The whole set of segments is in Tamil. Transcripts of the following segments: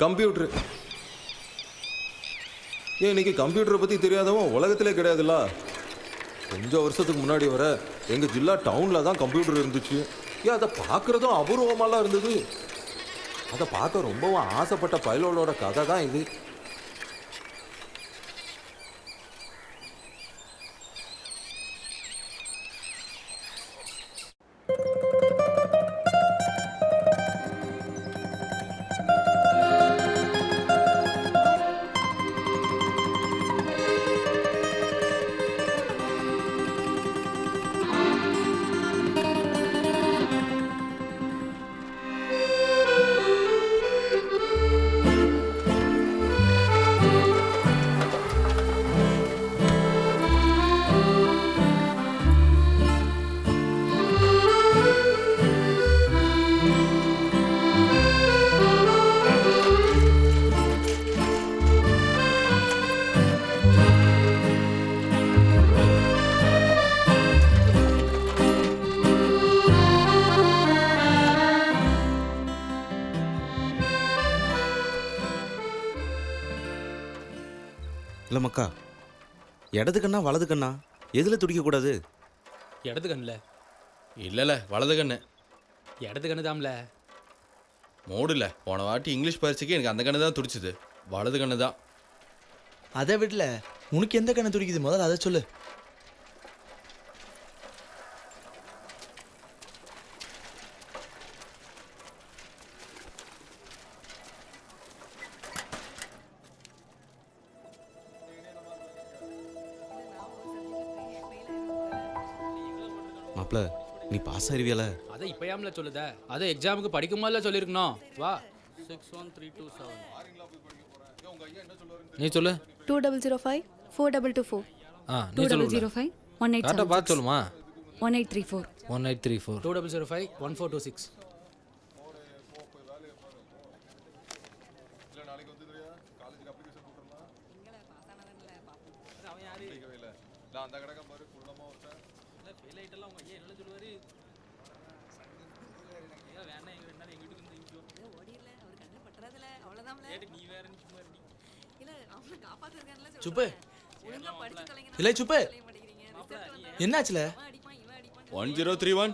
கம்ப்யூட்டர். ஏன் இன்னைக்கு கம்ப்யூட்டரை பற்றி தெரியாதவன் உலகத்திலே கிடையாதுல்ல. கொஞ்சம் வருஷத்துக்கு முன்னாடி வர எங்கள் ஜில்லா டவுனில் தான் கம்ப்யூட்டர் இருந்துச்சு. ஏன் அதை பார்க்குறதும் அபூர்வமாலாம் இருந்தது. அதை பார்க்க ரொம்பவும் ஆசைப்பட்ட பயலோட கதை தான் இது. இல்லை மக்கா, இடது கண்ணா வலது கண்ணா எதில் துடிக்கக்கூடாது? இடது கண்ணில். இல்லைல்ல, வலது கண்ணு. இடது கண்ணு தான்ல. மூடில்ல, போன வாட்டி இங்கிலீஷ் பரீட்சைக்கு எனக்கு அந்த கண்ணு தான் துடிச்சுது. வலது கண்ணு தான். அதை விடல, உனக்கு எந்த கண்ணு துடிக்குது முதல்ல அதை சொல்லு. மாப்பிள்ள, நீ பாஸ் ஆயிருவியல? அதை இப்பயாமல சொல்லுத. அதை எக்ஸாமுக்கு படிக்கும் போதுல சொல்லியிருக்கணும். வா. 61327. நீ சொல்லு. 2005 4224. நீ சொல்லு. 2005 18. கரெக்டாக பார்த்து சொல்லுமா. 1834. 1834. 2005 1426. சுப்பு இல்லை சுப்பு, என்னாச்சுல? 1031.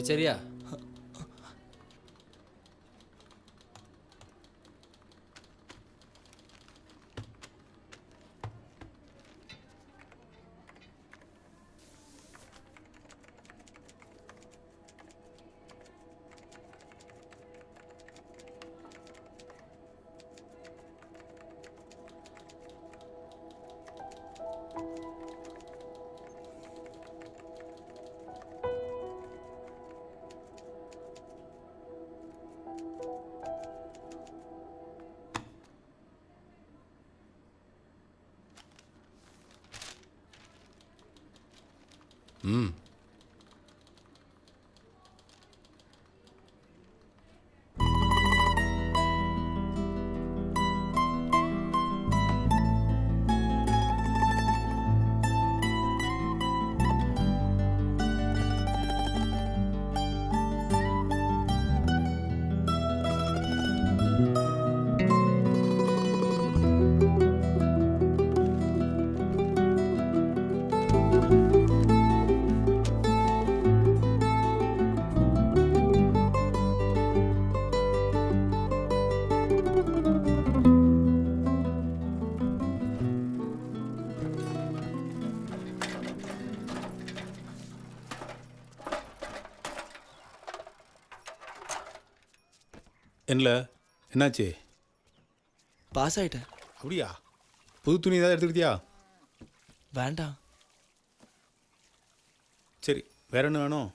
சரியா? ம். என்ன என்னாச்சு? பாஸ் ஆயிட்டேன். அப்படியா? புது துணி ஏதாவது எடுத்துக்கிட்டியா? வேண்டாம். சரி, வேற என்ன வேணும்?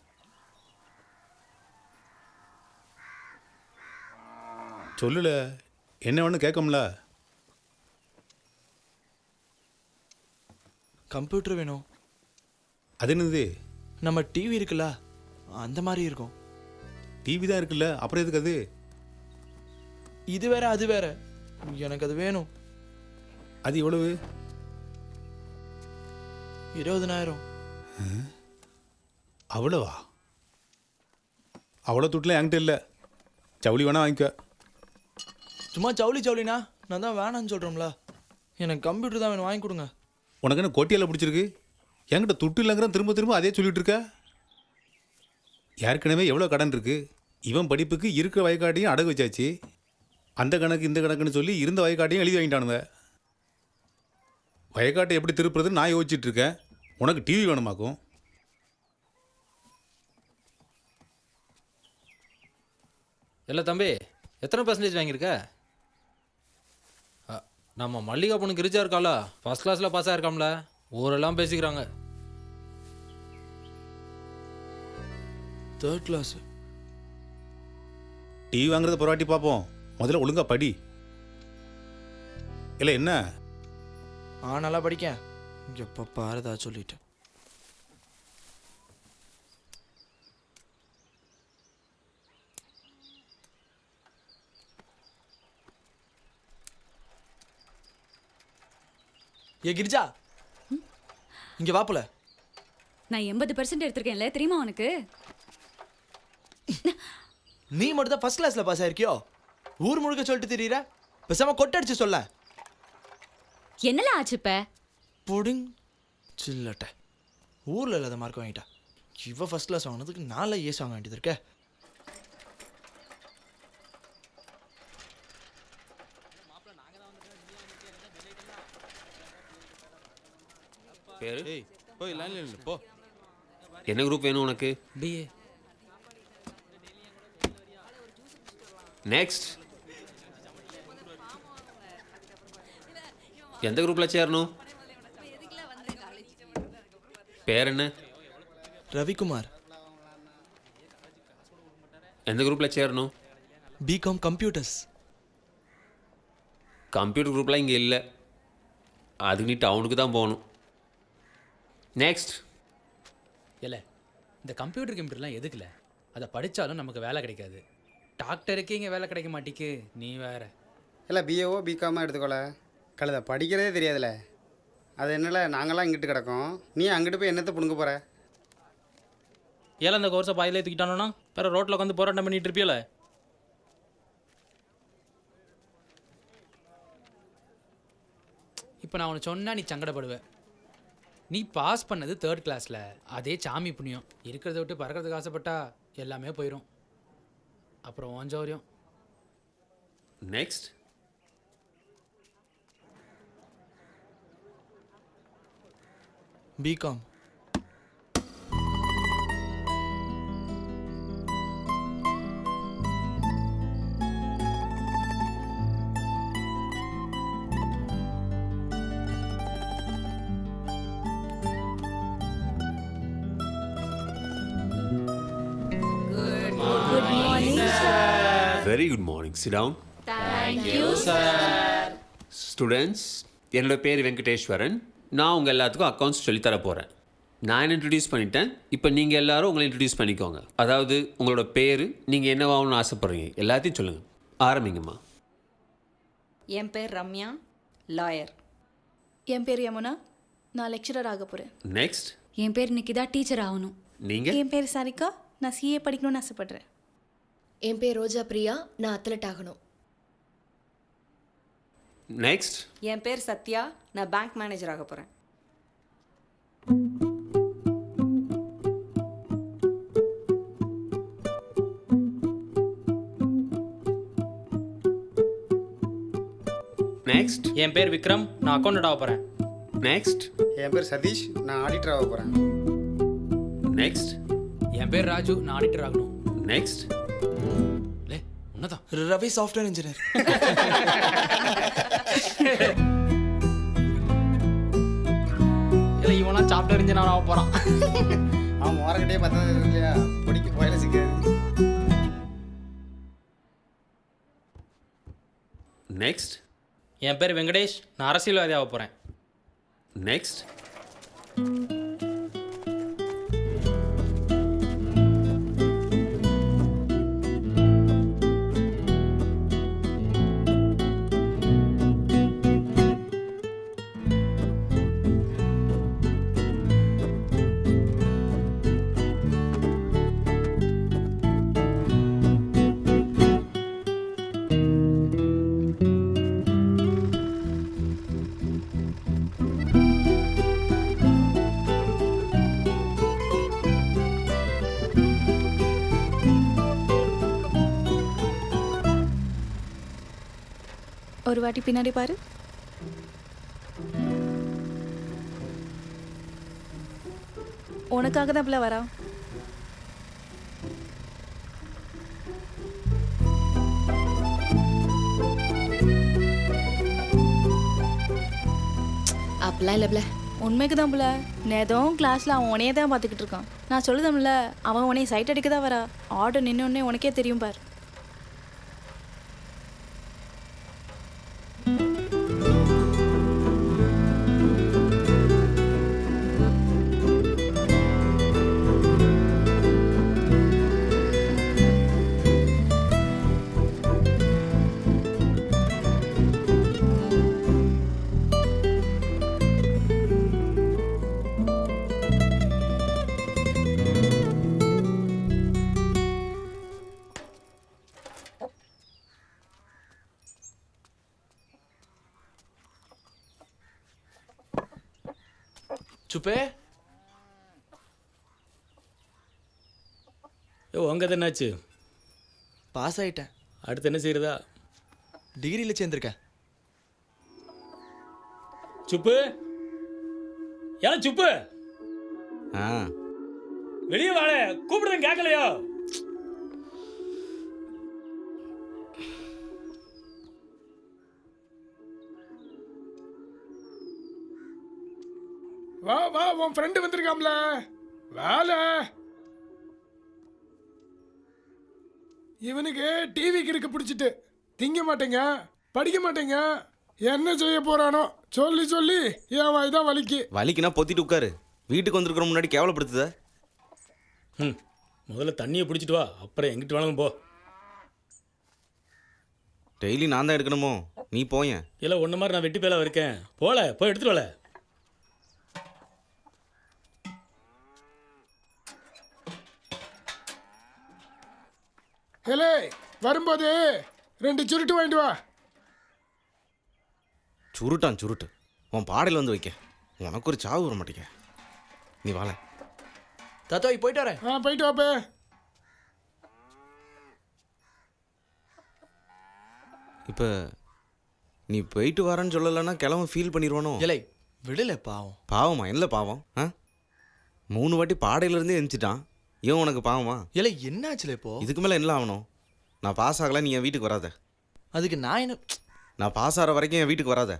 சொல்லல, என்ன வேணும் கேட்கம்ல. கம்ப்யூட்டர் வேணும். அது என்னது? நம்ம டிவி இருக்குல்ல, அந்த மாதிரி இருக்கும். டிவி தான் இருக்குல்ல, அப்புறம் எதுக்கு அது? இது வேற அது வேற. எனக்கு அது வேணும். அது எவ்வளவு? 20,000. அவ்வளவா? அவ்வளோ துட்டுலாம் என்கிட்ட இல்லை. ஜவுளி வேணா வாங்கிக்க. சும்மா ஜவுளினா நான் தான் வேணான்னு சொல்கிறோம்ல. எனக்கு கம்ப்யூட்டர் தான் வேணும், வாங்கி கொடுங்க. உனக்கு என்ன கோட்டியால் பிடிச்சிருக்கு? என்கிட்ட துட்டு இல்லைங்கிற திரும்ப திரும்ப அதே சொல்லிட்டு இருக்க. ஏற்கனவே எவ்வளோ கடன் இருக்கு. இவன் படிப்புக்கு இருக்கிற வயக்காட்டையும் அடகு வச்சாச்சு. அந்த கணக்கு இந்த கணக்குன்னு சொல்லி இருந்த வயக்காட்டையும் எழுதி வாங்கிட்டானுங்க. வயக்காட்டை எப்படி திருப்புறதுன்னு நான் யோசிச்சுட்டு இருக்கேன். உனக்கு டிவி வேணுமாக்கும். இல்லை தம்பி, எத்தனை பர்சன்டேஜ் வாங்கியிருக்க? நம்ம மல்லிகா பொண்ணுக்கு ரிச்சா இருக்காள, ஃபர்ஸ்ட் கிளாஸில் பாஸ் ஆயிருக்காம்ல, ஊரெல்லாம் பேசிக்கிறாங்க. 3rd class. டிவி வாங்குறத போராட்டி பார்ப்போம். முதல்ல ஒழுங்கா படி. இல்லை என்ன? நல்லா படிக்க. எப்போ பாருதா சொல்லிட்டு. ஏ கிரிஜா, இங்க வாப்புல. நான் 80% எடுத்திருக்கேன்ல, தெரியுமா உனக்கு? நீ மட்டும் தான் ஃபர்ஸ்ட் கிளாஸ்ல பாஸ் ஆயிருக்கியோ? ஊர் முழுக்க சொல்லிட்டு தெரியுற. பேசாம கொட்டடிச்சு சொல்ல. என்னல ஆச்சு இப்ப? புடிங் சில்லட்ட. ஊர்ல இல்லாத மார்க் வாங்கிட்டா. இவ ஃபர்ஸ்ட் கிளாஸ் வாங்கினதுக்கு 4 ஏஸ் வாங்க வேண்டியது இருக்க. பேரு போய் லைன்ல நில்லு, போ. என்ன குரூப் வேணும் உனக்கு? பிஏ. நெக்ஸ்ட். எந்த குரூப்பில் சேரணும்? பேர் என்ன? ரவிக்குமார். எந்த குரூப்பில் சேரணும்? BCom computers. கம்ப்யூட்டர் குரூப்லாம் இங்கே இல்லை. அதுக்கு நீ டவுனுக்கு தான் போகணும். நெக்ஸ்ட். இல்லை, இந்த கம்ப்யூட்டர்லாம் எதுக்குல? அதை படித்தாலும் நமக்கு வேலை கிடைக்காது. டாக்டருக்கு இங்கே வேலை கிடைக்க மாட்டேக்கு, நீ வேற. இல்லை பிஏஓ பிகாமாக எடுத்துக்கோல. கழுத படிக்கிறதே தெரியாதுல்ல. அது என்னல நாங்களாம் இங்கிட்டு கிடக்கோம், நீ அங்கிட்டு போய் என்னத்தை பிடுங்க போகிற? ஏல இந்த கோர்ஸை பாதிலே தூக்கிட்டானோன்னா வேறு ரோட்டில் உட்காந்து போராட்டம் பண்ணிட்டு இருப்பியல. இப்போ நான் உனக்கு சொன்னால் நீ சங்கடப்படுவேன். நீ பாஸ் பண்ணது 3rd கிளாஸில். அதே சாமி புண்ணியம். இருக்கிறத விட்டு பறக்கிறதுக்கு ஆசைப்பட்டா எல்லாமே போயிடும். அப்புறம் ஓஞ்சோரியம். Next. BCom. Very good morning. Sit down. Thank you sir. Students, என்னோட பேர் வெங்கடேஸ்வரன். நான் உங்கள் எல்லாத்துக்கும் அக்கௌண்ட்ஸ் சொல்லித்தர போகிறேன். நான் என்ன இன்ட்ரடியூஸ் பண்ணிட்டேன். இப்போ நீங்கள் எல்லாரும் உங்களை இன்ட்ரடியூஸ் பண்ணிக்கோங்க. அதாவது உங்களோட பேர், நீங்கள் என்னவாகணும்னு ஆசைப்பட்றீங்க, எல்லாத்தையும் சொல்லுங்கள். ஆரம்பிங்கம்மா. என் பேர் ரம்யா, லாயர். என் பேர் யமுனா, நான் லெக்சரர் ஆக போகிறேன். நெக்ஸ்ட். என் பேர் நிக்கிதா, டீச்சர் ஆகணும். நீங்கள்? என் பேர் சாரிகா, நான் சிஏ படிக்கணும்னு ஆசைப்படுறேன். என் பேர் ரோஜா பிரியா, நான் அத்லட் ஆகணும். நெக்ஸ்ட். என் பேர் சத்யா, நான் பேங்க் மேனேஜர் ஆக போகிறேன். நெக்ஸ்ட். என் பேர் விக்ரம், நான் அக்கௌண்டட் ஆக போகிறேன். நெக்ஸ்ட். என் பேர் சதீஷ், நான் ஆடிட்டர் ஆக போகிறேன். நெக்ஸ்ட். என் பேர் ராஜு, நான் ஆடிட்டர் ஆகணும். நெக்ஸ்ட். லே உன்னதான். Ravi software engineer. இல்லை இவனா சாப்பிட்டு இன்ஜினியர் ஆக போகிறான். அவன் மோரக்கிட்டே பார்த்தது இல்லையா, பிடிக்க போயில சிக்காது. நெக்ஸ்ட். என் பேர் வெங்கடேஷ், நான் அரசியல்வாதி ஆக போகிறேன். நெக்ஸ்ட். ஒரு வாட்டி பின்னாடி பாரு. உனக்காக தான் பிள்ளை வரா. அப்படிலாம் இல்லை பிள்ளை. உண்மைக்கு தான் பிள்ளை. நேதும் கிளாஸில் அவன் உனையே தான் பார்த்துக்கிட்டு இருக்கான். நான் சொல்லுதம்ல, அவன் உனையை சைட் அடிக்க தான் வரா. ஆர்டர் நின்று உடனே உனக்கே தெரியும் பார். சுப்பே, உங்க என்னாச்சு? பாஸ் ஆயிட்டேன். அடுத்து என்ன செய்யறதா? டிகிரியில் சேர்ந்துருக்கேன். சுப்பு, ஏல சுப்பு, ஆ வெளியே வாழ கூப்பிடுறேன், கேட்கலையோ? வா வா, உன் ஃப்ரெண்டு வந்திருக்காம்ல, வேலை. இவனுக்கு டிவி கிறுக்க பிடிச்சிட்டு திங்க மாட்டேங்க, படிக்க மாட்டேங்க, என்ன செய்ய போறானோ சொல்லி சொல்லி என் வாய் தான் வலிக்கு. வலிக்குனா பொத்திட்டு உட்காரு. வீட்டுக்கு வந்திருக்கிற முன்னாடி கேவலப்படுத்துத. முதல்ல தண்ணியை பிடிச்சிட்டு வா, அப்புறம் எங்கிட்டு வேணாலும் போ. டெய்லி நான் தான் எடுக்கணுமோ? நீ போயேன். இல்லை ஒன்று மாதிரி நான் வெட்டி பேலா இருக்கேன். போல போய் எடுத்துட்டு வரல. ஹலே, வரும்போது 2 சுருட்டு வாங்கிட்டு வா. சுருட்டான் சுருட்டு. உன் பாடையில் வந்து வைக்க. உனக்கு ஒரு சாவு வர மாட்டேங்க. நீ வாழ. தாத்தா போயிட்டு வரேன். போயிட்டு வாப்பே. இப்போ நீ போயிட்டு வரேன்னு சொல்லலைன்னா கிளம்ப ஃபீல் பண்ணிடுவானோ? இலை விடலை, பாவம். பாவமா? என்ன பாவம்? 3 வாட்டி பாடையிலேருந்தே எழுந்துட்டான். ஏன் உனக்கு பாவமா? இலை என்னாச்சுல இப்போ? இதுக்கு மேலே என்ன ஆகணும்? நான் பாஸ் ஆகலை, நீ என் வீட்டுக்கு வராத. அதுக்கு நான் என்ன? நான் பாஸ் ஆகிற வரைக்கும் என் வீட்டுக்கு வராத.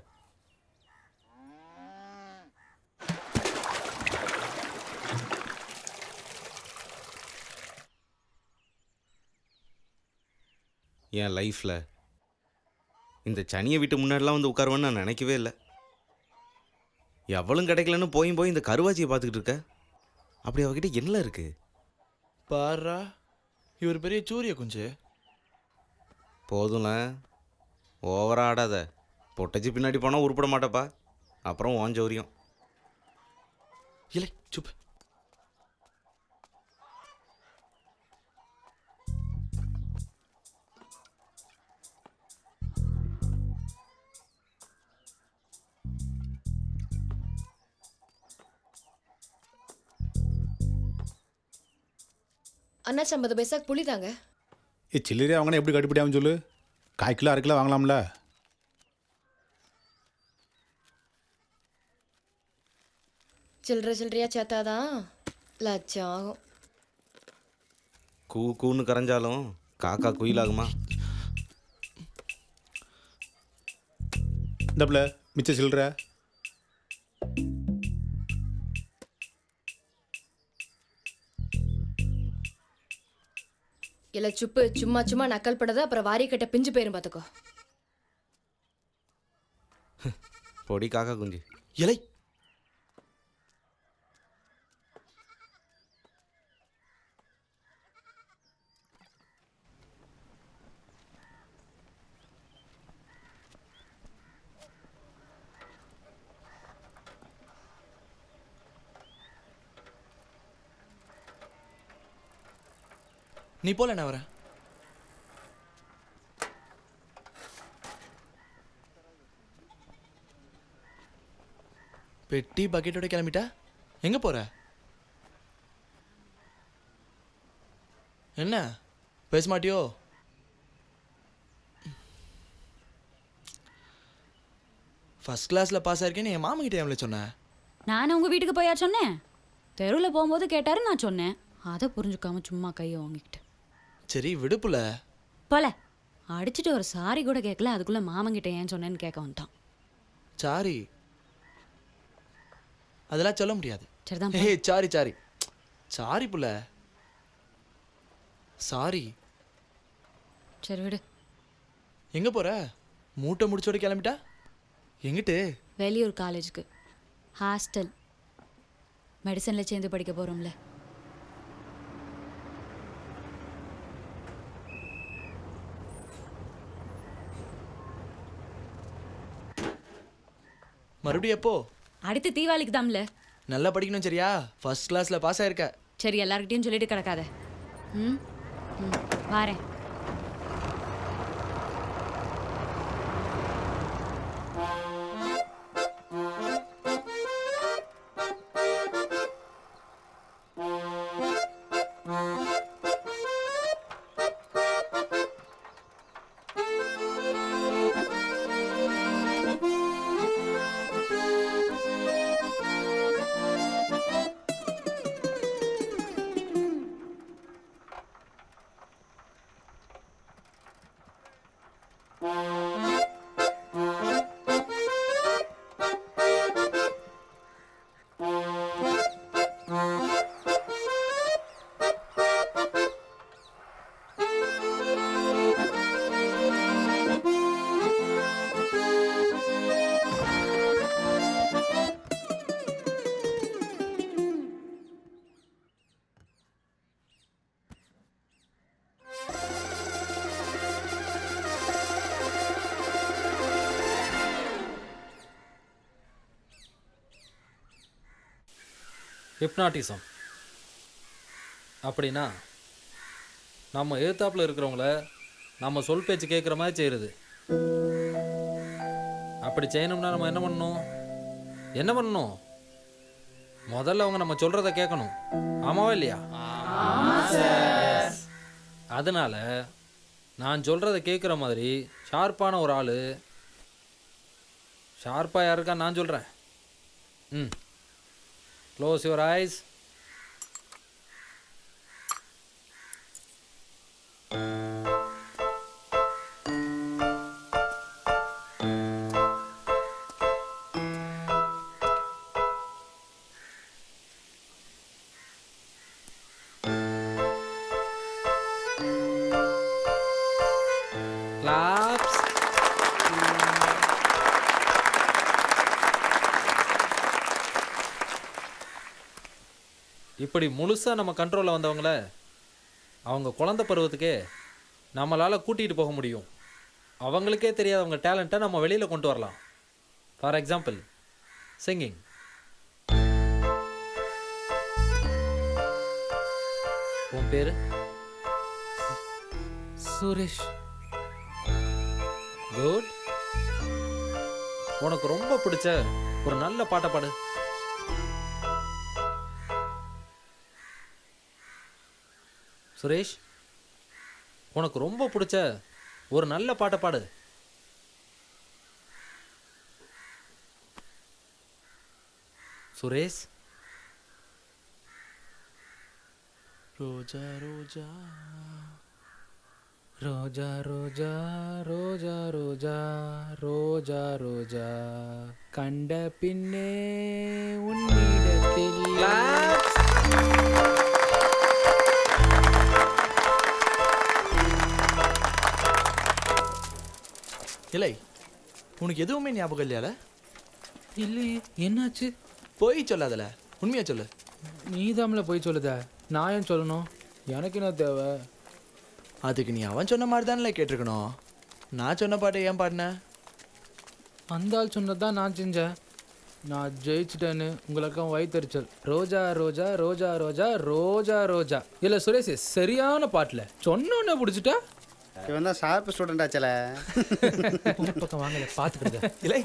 என் லைஃப்பில் இந்த சனியை வீட்டு முன்னாடிலாம் வந்து உட்காருவேன்னு நான் நினைக்கவே இல்லை. எவ்வளவும் கிடைக்கலன்னு போய் இந்த கருவாச்சியை பார்த்துக்கிட்டு இருக்க. அப்படி அவகிட்ட என்ன இருக்கு? பாரா, இவர் பெரிய சூரிய குஞ்சு. போதும்ல, ஓவரா ஆடாத. பொட்டச்சி பின்னாடி போனால் உருப்பட மாட்டப்பா. அப்புறம் ஓஞ்சோரியம். இலை சுப்பு. அண்ணாச்சி 50 பைசாக்கு புளி தாங்க. சில்லறையாக வாங்கினா எப்படி கட்டுப்படியாகும் சொல்லு. 1/4 கிலோ 1/2 கிலோ வாங்கலாம்ல. சில்லறையா சேர்த்தாதான் லட்சம் ஆகும். கூன்னு கரைஞ்சாலும் காக்கா குயிலாகுமா? இந்தப்பில் மிச்ச சில்லற. இல்ல சுப்பு சும்மா சும்மா நக்கல் படாத, அப்புறம் வாரி கட்ட பிஞ்சு போயிரும் பார்த்துக்கோ. பொடி காக்கா குஞ்சு. இலை நீ போல என்ன வரேன். பெட்டி பக்கெட்டோட கிளம்பிட்டா? எங்க போற? என்ன பேச மாட்டியோ? ஃபர்ஸ்ட் கிளாஸில் பாஸ் ஆயிருக்கேன்னு என் மாமா கிட்ட எவ்வளோ சொன்னேன். நானும் உங்கள் வீட்டுக்கு போயா சொன்னேன்? தெருவில் போகும்போது கேட்டாரு, நான் சொன்னேன். அதை புரிஞ்சுக்காம சும்மா கையை வாங்கிக்கிட்டேன். சரி விடுப்புல. போல அடிச்சுட்டு ஒரு சாரி கூட கேட்கல, அதுக்குள்ளே மாமங்கிட்ட ஏன் சொன்னேன்னு கேட்க வந்துட்டான். சாரி அதெல்லாம் சொல்ல முடியாது. சரிதான். ஏய் சாரி சாரி சாரி புள்ள, சாரி. சரி விடு. எங்க போற? மூட்டை முடிச்சோட கிளம்பிட்டா? எங்கிட்டு? வெளியூர் காலேஜுக்கு. ஹாஸ்டல். மெடிசனில் சேர்ந்து படிக்க போகிறோம்ல. மறுபடியும் எப்போ? அடுத்து தீபாவளிக்கு தான்ல. நல்லா படிக்கணும் சரியா? ஃபர்ஸ்ட் கிளாஸ்ல பாஸ் ஆயிருக்க. சரி எல்லார்கிட்டையும் சொல்லிட்டு கிடக்காத. ம் ம் வாரேன். ஹிப்னாட்டிசம் அப்படின்னா நம்ம எதிர்த்தாப்பில் இருக்கிறவங்கள நம்ம சொல் பேச்சு கேட்குற மாதிரி செய்கிறது. அப்படி செய்யணும்னா நம்ம என்ன பண்ணணும்? முதல்ல அவங்க நம்ம சொல்கிறத கேட்கணும். ஆமாவா இல்லையா? அதனால் நான் சொல்கிறத கேட்குற மாதிரி ஷார்ப்பான ஒரு ஆள், ஷார்ப்பாக யாருக்கா நான் சொல்கிறேன். Close your eyes. Claps. இப்படி முழுசாக நம்ம கண்ட்ரோலில் வந்தவங்கள அவங்க குழந்தை பருவத்துக்கே நம்மளால் கூட்டிகிட்டு போக முடியும். அவங்களுக்கே தெரியாத அவங்க டேலண்ட்டை நம்ம வெளியில் கொண்டு வரலாம். For example singing. உன் பேர்? சுரேஷ். குட். உனக்கு ரொம்ப பிடிச்ச ஒரு நல்ல பாட்டை பாடு. சுரேஷ், உனக்கு ரொம்ப பிடிச்ச ஒரு நல்ல பாட்டை பாடு. சுரேஷ். ரோஜா ரோஜா ரோஜா ரோஜா ரோஜா ரோஜா ரோஜா ரோஜா கண்ட பின்னே உன்னிடத்தில் இல்லை உனக்கு எதுவுமே ஞாபகம் இல்லையால? இல்லையே, என்னாச்சு? போய் சொல்லாதல, உண்மையா சொல்லு. நீ தாமல போய் சொல்லுத, நான் ஏன் சொல்லணும்? எனக்கு என்ன தேவை? அதுக்கு நீ அவன் சொன்ன மாதிரி தானே கேட்டிருக்கணும். நான் சொன்ன பாட்டை ஏன் பாடின? அந்த ஆள் சொன்னதான் நான் செஞ்சேன். நான் ஜெயிச்சிட்டேன்னு உங்களுக்கு வயிற்றுச்சல். ரோஜா ரோஜா ரோஜா ரோஜா ரோஜா ரோஜா. இல்லை சுரேஷ், சரியான பாட்டில் சொன்னோன்னே பிடிச்சிட்டா. இவன் தான் ஷார்ப் ஸ்டூடெண்ட் ஆச்சல. பக்கம் வாங்கல பார்த்துக்கிட்டு இல்லை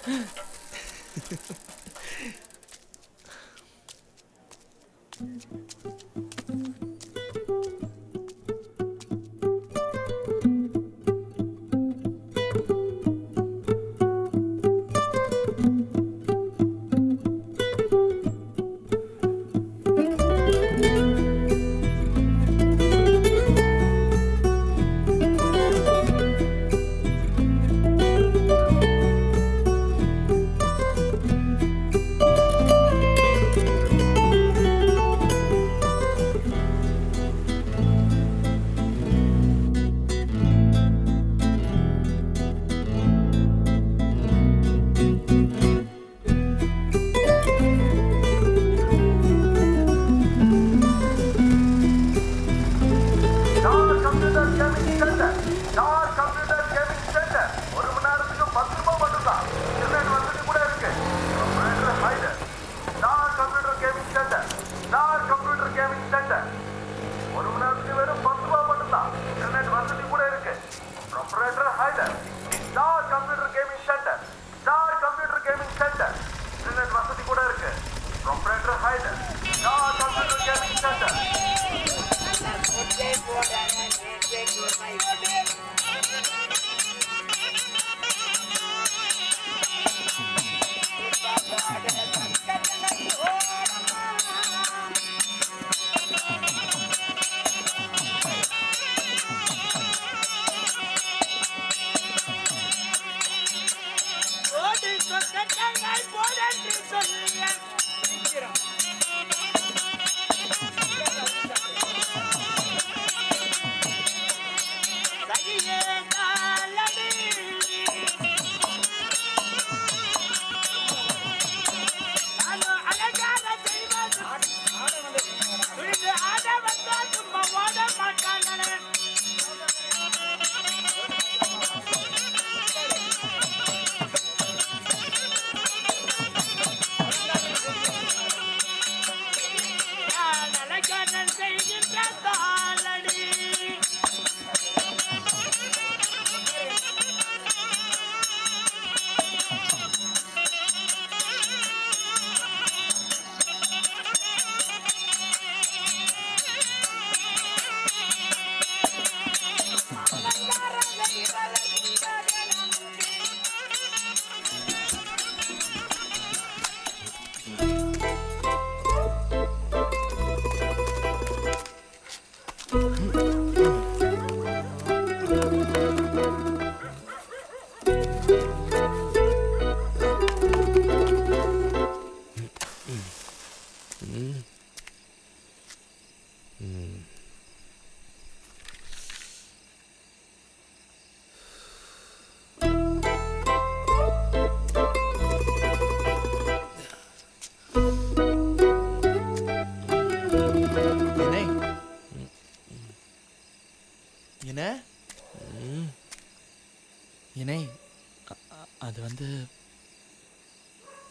அது வந்து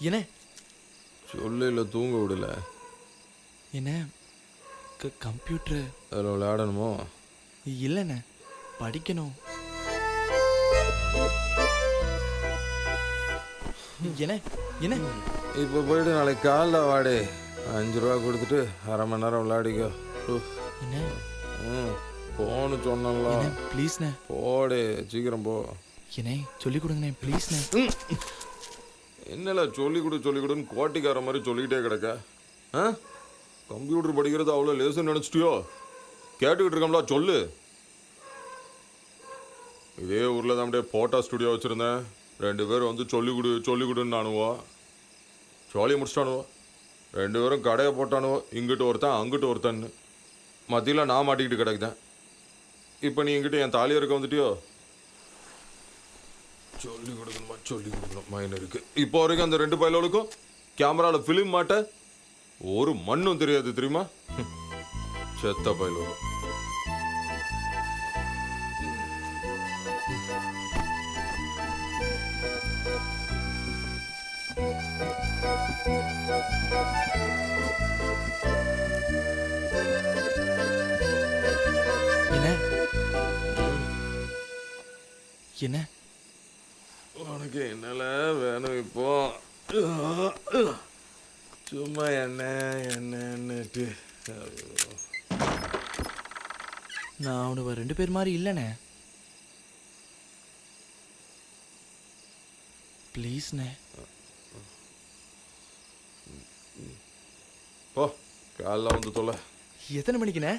என்ன சொல்ல இல்லை, தூங்க விடல. என்ன கம்ப்யூட்டரு அதில் விளையாடணுமோ? இல்லைண்ணே, படிக்கணும். என்ன என்ன இப்போ போயிட்டு நாளைக்கு காலைல வாடே, 5 ரூபா கொடுத்துட்டு அரை மணி நேரம் விளையாடிக்கோ. என்ன போன்னு சொன்னல ப்ளீஸ்ண்ணே, போடே சீக்கிரம் போ. என்ன சொல்லி கொடுங்கண்ணே ப்ளீஸ்ண்ணே. என்னல சொல்லி கொடுன்னு கோட்டிக்கார மாதிரி சொல்லிக்கிட்டே கிடக்க. ஆ, கம்ப்யூட்டர் படிக்கிறது அவ்வளோ லேசுன்னு நினச்சிட்டியோ? கேட்டுக்கிட்டு இருக்கோம்ல, சொல்லு. இதே ஊரில் தான் அப்படியே போட்டோ ஸ்டுடியோ வச்சுருந்தேன். 2 பேர் வந்து சொல்லிக் கொடுன்னு நானுவோ. ஜாலியை முடிச்சிட்டானுவோ. 2 பேரும் கடையை போட்டானுவோ. இங்கிட்டு ஒருத்தன் அங்கிட்டு ஒருத்தன்னு. மத்தியில் நான் மாட்டிக்கிட்டு கிடக்குதேன். இப்போ நீ என்கிட்ட என் தாலியை இருக்க வந்துட்டியோ. சொல்லிக் கொடுக்கணும் மைனருக்கு. இப்போ வரைக்கும் அந்த 2 பயலுக்கும் கேமராவில் ஃபிலிம் மாட்ட ஒரு மண்ணும் தெரியாது தெரியுமா? செத்த பயலு. என்ன உனக்கு என்னல வேணும் இப்போ? சும்மா என்னன்னுட்டு நான் அவனுக்கு 2 பேர் மாதிரி இல்லைண்ணே. ப்ளீஸ்ண்ணே. போ காலைல வந்து தொலை. எத்தனை மணிக்குண்ணே?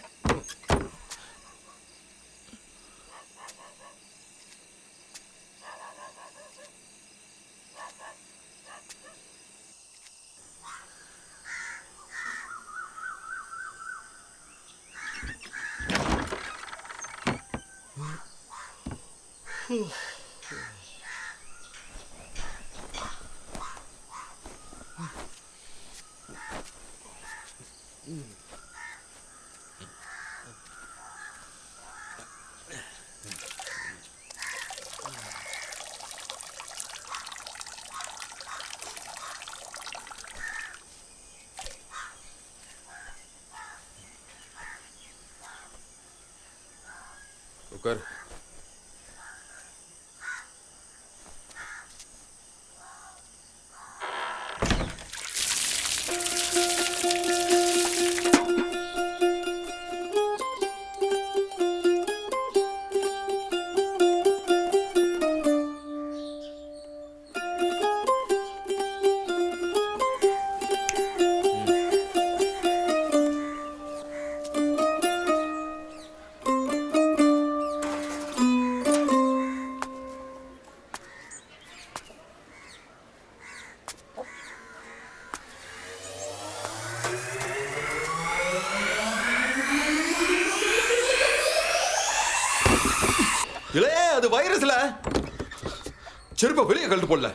உட்கார். இல்லையே அது வைரஸ்ல. செருப்ப வெளியே கழட்டு போடல.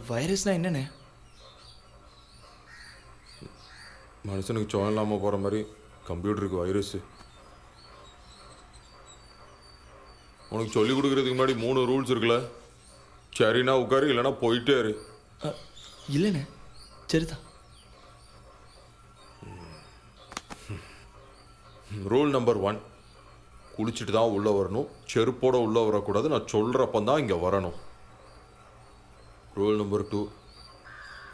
வைரஸ்னா என்னண்ணே? மனுஷனுக்கு சோழம் இல்லாமல் போகிற மாதிரி கம்ப்யூட்டருக்கு வைரஸ். உனக்கு சொல்லிக் கொடுக்கறதுக்கு முன்னாடி 3 ரூல்ஸ் இருக்குல்ல. சரினா உட்காரு, இல்லைன்னா போயிட்டே இரு. இல்லைண்ணே சரிதான். ரூல் நம்பர் 1, குளிச்சுட்டு தான் உள்ளே வரணும். செருப்போட உள்ளே வரக்கூடாது. நான் சொல்கிறப்ப தான் இங்கே வரணும். ரூல் நம்பர் 2,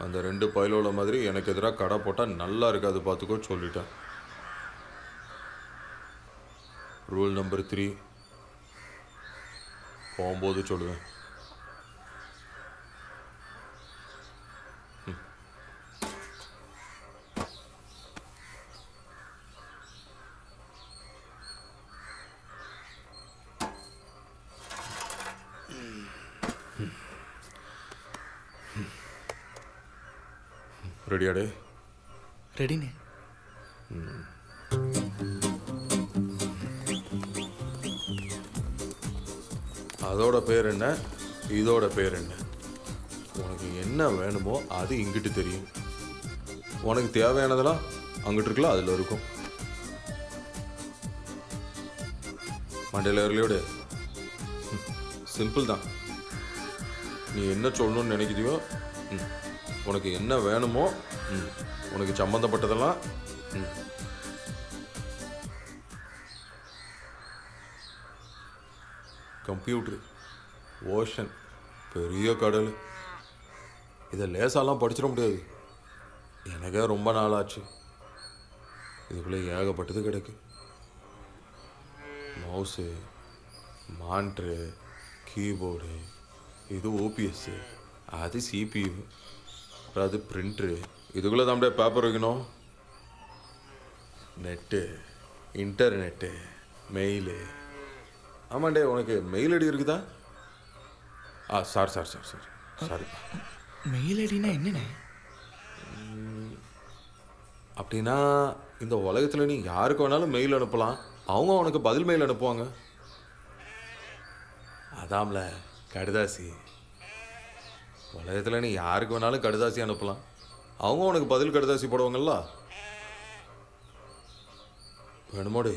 அந்த 2 பயலோட மாதிரி எனக்கு எதிராக கடை போட்டால் நல்லா இருக்காது பார்த்துக்கோ சொல்லிட்டேன். ரூல் நம்பர் 3, போகும்போது சொல்லுவேன். ரெடியாடே? ரெடிண்ணே. அதோட பேர் என்ன, இதோட பேர் என்ன? உனக்கு என்ன வேணுமோ அது இங்கிட்டு தெரியும். உனக்கு தேவையானதெல்லாம் அங்கிட்டு இருக்கலாம், அதில் இருக்கும். மண்டையில் ஏறலையோடு சிம்பிள் தான். நீ என்ன சொல்லணும்னு நினைக்கிறியோ, உனக்கு என்ன வேணுமோ, உனக்கு சம்மந்தப்பட்டதெல்லாம் கம்ப்யூட்ரு, ஓஷன், பெரிய கடல், இதை லேசாலாம் படிச்சிட முடியாது. எனக்கே ரொம்ப நாள் ஆச்சு. இதுக்குள்ளே ஏகப்பட்டது கிடைக்கு. மவுஸு, மானிட்ரு, கீபோர்டு, இது ஓபிஎஸ்ஸு, அது சிபியு, அப்புறம் அது பிரிண்ட்ரு, இதுக்குள்ளே தான் பேப்பர் வைக்கணும். Net, internet, mail. ஆமாண்டே, உனக்கு மெயில் ஐடி இருக்குதா? சாரி. மெயில் ஐடினா என்னண்ணே? அப்படின்னா இந்த உலகத்தில் நீ யாருக்கு வேணாலும் மெயில் அனுப்பலாம், அவங்க உனக்கு பதில் மெயில் அனுப்புவாங்க. அதாம்ல கடுதாசி. உலகத்தில் நீ யாருக்கு வேணாலும் கடுதாசி அனுப்பலாம், அவங்க உனக்கு பதில் கடுதாசி போடுவாங்கல்ல. வேணுமோடி?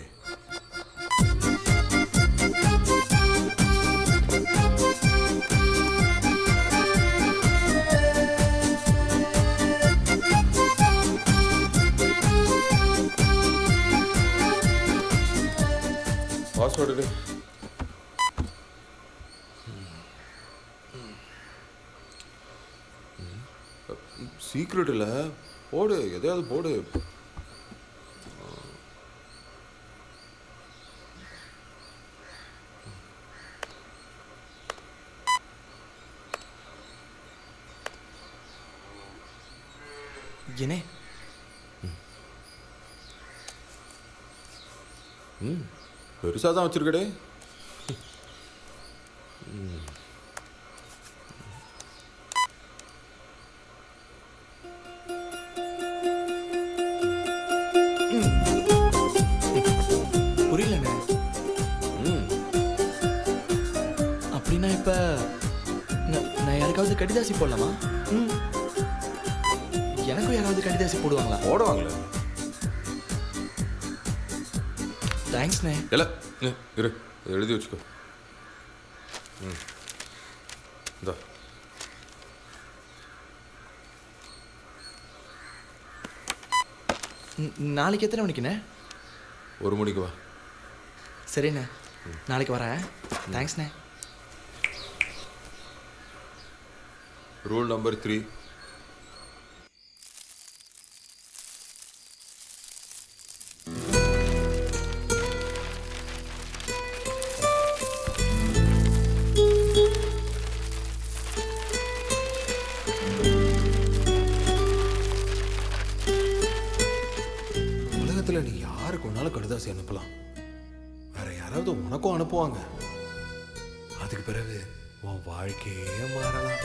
பாஸ்வேர்டு சீக்ரெட் இல்லை, போடு, எதையாவது போடு. என்ன? பெருசாக தான் வச்சிருக்கடே. புரியலண்ணே. அப்படின்னா இப்போ நான் யாருக்காவது கடிதாசி போடலாமா? எனக்கும் யாராவது கடிதாசி போடுவாங்களா? போடுவாங்களே. தேங்க்ஸ்ண்ணே. இல்லை இரு, எழுதி வச்சுக்கோ. இந்தா. நாளைக்கு எத்தனை மணிக்குண்ணே? 1 மணிக்கு வா. சரிண்ணே, நாளைக்கு வரேன். தேங்க்ஸ்ண்ணே. Rule number 3. உலகத்தில் நீ யாருக்கு வேணாலும் கடுதாசி அனுப்பலாம், வேற யாராவது உனக்கும் அனுப்புவாங்க. அதுக்கு பிறகு உன் வாழ்க்கையே மாறலாம்.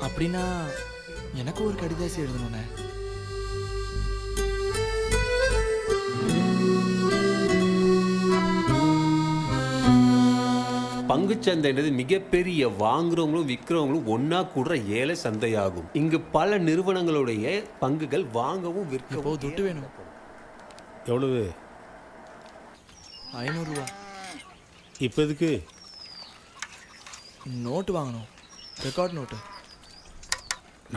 அப்படின்னா எனக்கு ஒரு கடிதாசி எழுதணுண்ணே. பங்குச்சந்தைன்றது மிகப்பெரிய வாங்குறவங்களும் விற்கிறவங்களும் ஒன்னா கூடுற ஏழை சந்தையாகும். இங்கு பல நிறுவனங்களுடைய பங்குகள் வாங்கவும் விற்கவும். துட்டு வேணும். எவ்வளவு? 500 ரூபா. இப்போ எதுக்கு? நோட்டு வாங்கணும், ரெக்கார்ட் நோட்டு.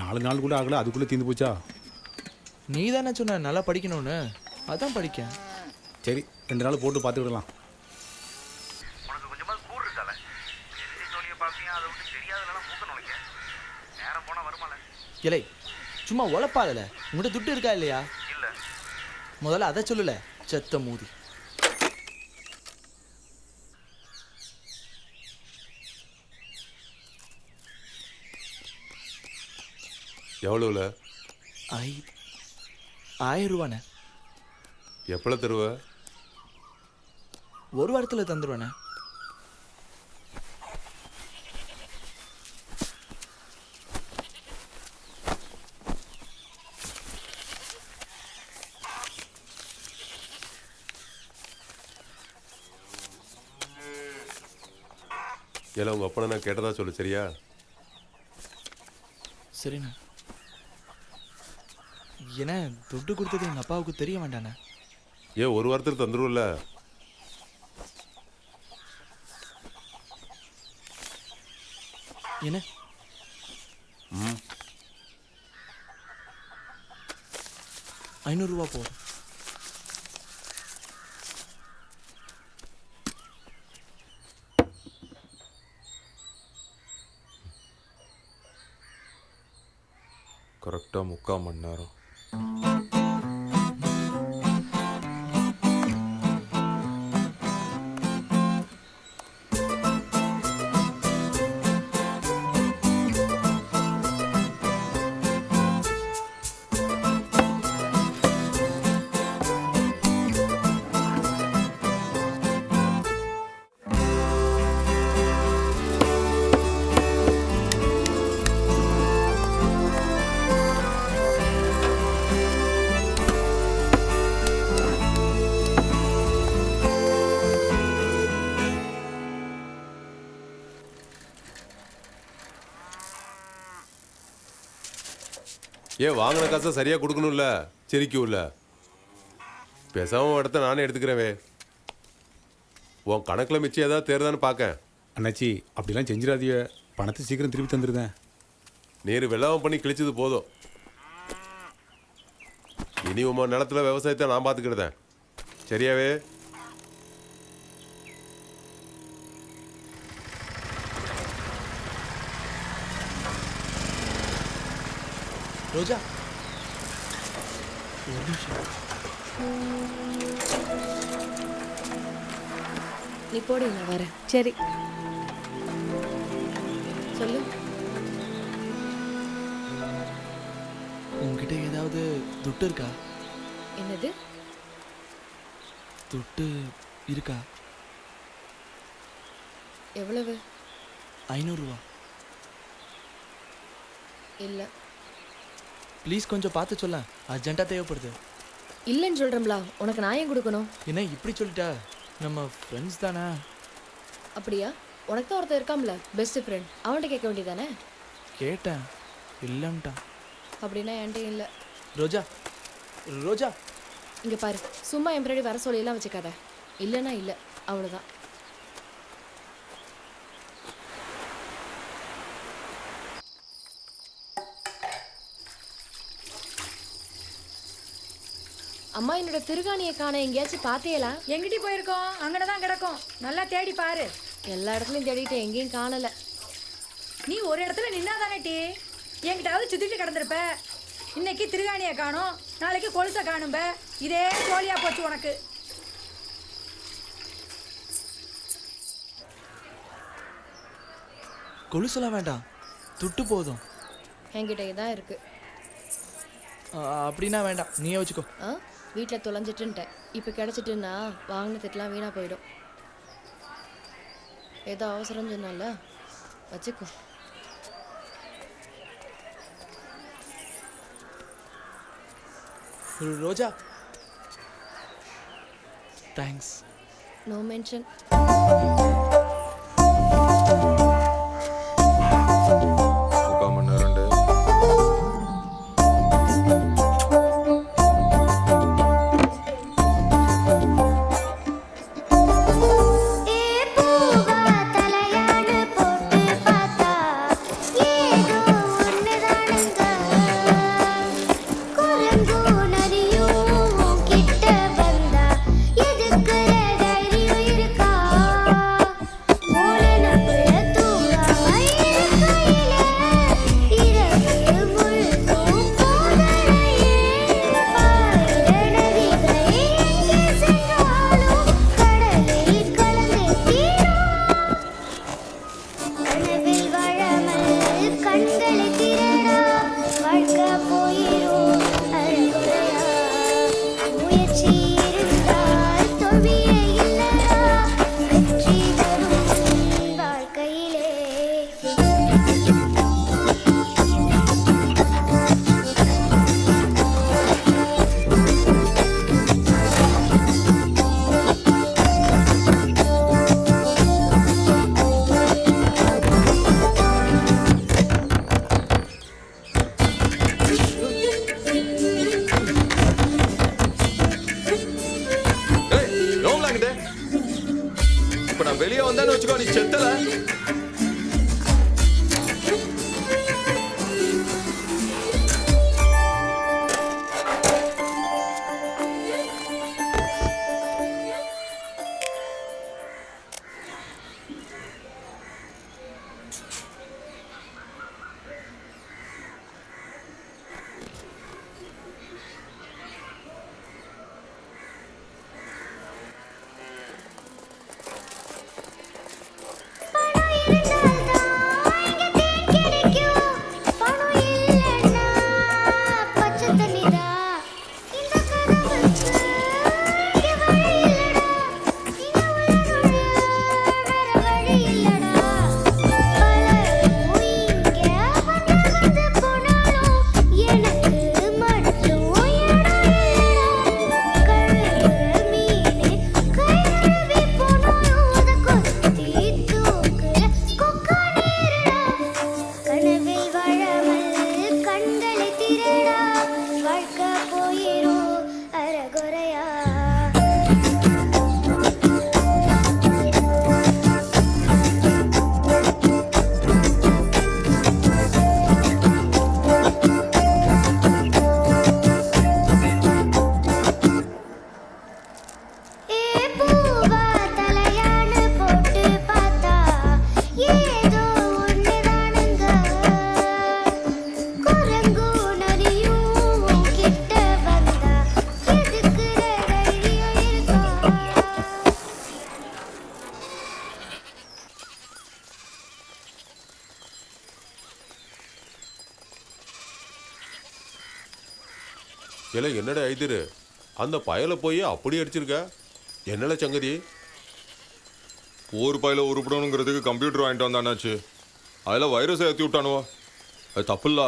4 நாள் கூட ஆகல, அதுக்குள்ளே தீர்ந்து போச்சா? நீ தானே சொன்ன நல்லா படிக்கணும்னு, அதான் படிக்க. சரி, 2 நாள் போட்டு பார்த்துக்கிடலாம். இலை சும்மா உழப்பாதல. உங்கள்கிட்ட துட்டு இருக்கா இல்லையா? இல்லை. முதல்ல அதை சொல்லல, செத்த மூதி. எவ்வளோல? 1000 ரூபாண்ணே. எப்போ தருவ? 1 வாரத்தில் தந்துடுவேண்ணே. ஏல உங்கள் அப்பனை நான் கேட்டதா சொல்லு, சரியா? சரிண்ணா. என்ன துட்டு கொடுத்தது எங்கள் அப்பாவுக்கு தெரிய வேண்டாண்ணே? ஏன் 1 வாரத்தில் தந்துடும்ல? என்ன? 500 ரூபா போதும். கரெக்டாக 3/4 மணி நேரம். ஏன் வாங்கின காசை சரியாக கொடுக்கணும்ல சிரிக்கும்ல. பேசாம இடத்த நானே எடுத்துக்கிறேவே. உன் கணக்கில் மிச்சம் ஏதாவது தேர்தான்னு பார்க்க. அண்ணாச்சி அப்படிலாம் செஞ்சிடாதீங்க, பணத்தை சீக்கிரம் திருப்பி தந்துருந்தேன். நீர் வெள்ளாம பண்ணி கிழிச்சது போதும். இனி உன் நிலத்துல விவசாயத்தை நான் பார்த்துக்கிட்டேன். சரியாவே? ரோஜா ஒரு நிமிஷம். நீ போடு, நான் வரேன். சரி. சொல்லு. உங்ககிட்ட ஏதாவது துட்டு இருக்கா? என்னது? துட்டு இருக்கா? எவ்வளவு? 500 ரூபா. இல்ல. ப்ளீஸ் கொஞ்சம் பார்த்து சொல்ல, அர்ஜென்ட்டாக தேவைப்படுது. இல்லைன்னு சொல்கிறோம்ல, உனக்கு நான் ஏன் கொடுக்கணும்? என்ன இப்படி சொல்லிட்டா? நம்ம ஃப்ரெண்ட்ஸ் தானே. அப்படியா? உனக்கு தான் ஒருத்தர் இருக்காம்ல, பெஸ்ட் ஃப்ரெண்ட், அவன்கிட்ட கேட்க வேண்டியதானே? கேட்டேன், இல்லைன்ட்டான். அப்படின்னா என்கிட்ட இல்லை. ரோஜா ரோஜா இங்கே பாரு, சும்மா என் பின்னாடி வர சொல்லியெல்லாம் வச்சுக்காத. இல்லைன்னா இல்லை, அவ்வளோதான். அம்மா, என்னோட திருகாணியை காண எங்கேயாச்சும் பார்த்தேலா? எங்கிட்டி போயிருக்கோம்? அங்கே தான் கிடக்கும், நல்லா தேடி பாரு. எல்லா இடத்துலையும் தேடிட்டு எங்கேயும் காணலை. நீ ஒரு இடத்துல நின்னாதானே டீ என்கிட்டாவது சுத்திட்டு கிடந்திருப்ப. இன்னைக்கு திருகாணியை காணும், நாளைக்கு கொலுசை காணும்ப. இதே ஜோலியா போச்சு உனக்கு. கொலுசெல்லாம் வேண்டாம், துட்டு போதும். என்கிட்ட தான் இருக்கு. அப்படின்னா வேண்டாம், நீயே வச்சுக்கோ. வீட்டில் தொலைஞ்சிட்டுன்ட்டேன். இப்போ கிடச்சிட்டுன்னா வாங்கின திட்டலாம் வீணாக போயிடும். ஏதோ அவசரம் சொன்னால வச்சுக்கோ. ரோஜா தேங்க்ஸ். No mention. வெளியே வந்தான்னு வச்சுக்கோ, நீ செத்தல. இல்லை என்னடா ஐதிரு அந்த பயலை போய் அப்படி அடிச்சிருக்க என்னல சங்கதி ஒரு பையில உருப்படணுங்கிறதுக்கு கம்ப்யூட்டர் வாங்கிட்டு வந்தானாச்சு அதில் வைரஸை ஏற்றி விட்டானுவோ அது தப்புல்ல.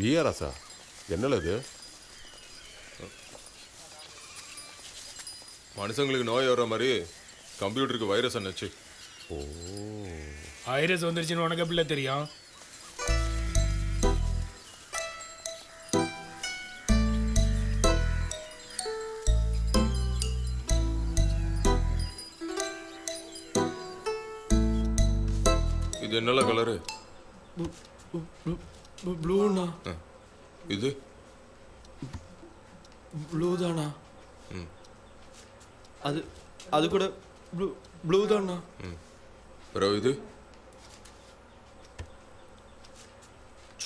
விஆர்எஸா என்னல இது மனுஷங்களுக்கு நோய் வர்ற மாதிரி கம்ப்யூட்டருக்கு வைரஸ் என்னச்சு. ஓ வைரஸ் வந்துருச்சுன்னு உனக்கு எப்படி தெரியும்? இது என்னல கலரு? ப்ளூண்ணா. இது ப்ளூ தானா? அது அது கூட ப்ளூ தானா? பிறகு இது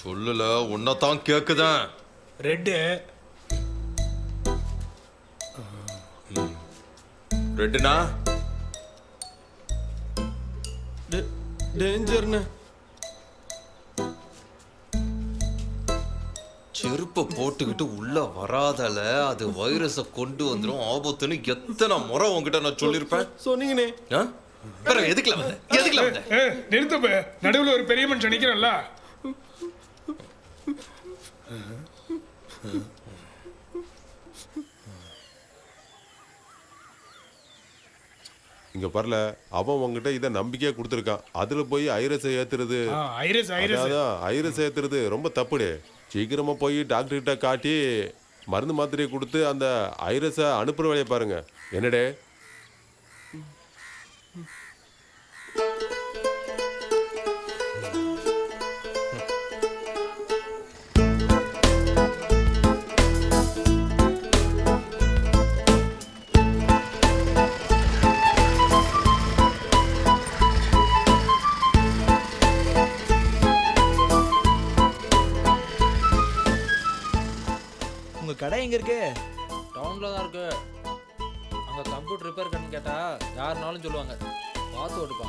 சொல்லல உன்னதான் கேக்குதான். ரெட்டு. ரெட்டுனா டேஞ்சர்னு. செருப்பை போட்டுக்கிட்டு உள்ள வராதல அது வைரஸை கொண்டு வந்துடும் ஆபத்துன்னு எத்தனை முறை உங்ககிட்ட நான் சொல்லியிருப்பேன். சொன்னீங்கனே. எதுக்குல வந்த எதுக்குல வந்த? நிறுத்தப்ப நடுவில் ஒரு பெரிய மனுஷன் நிற்கிறல்ல. இங்க பரல அவன் உங்ககிட்ட இதை நம்பிக்கையா கொடுத்துருக்கான். அதுல போய் ஐரஸை ஏத்துறது ஐரஸ் ஏத்துறது ரொம்ப தப்புடே. சீக்கிரமா போய் டாக்டர் கிட்ட காட்டி மருந்து மாத்திரையை கொடுத்து அந்த ஐரஸை அனுப்புற வேலையை பாருங்க. என்னடே கடை எங்க இருக்கு? டவுனில் தான் இருக்கு. அங்கே கம்ப்யூட்டர் ரிப்பேர் கண்ணு கேட்டால் யாருனாலும் சொல்லுவாங்க. பார்த்து ஓட்டுப்பா.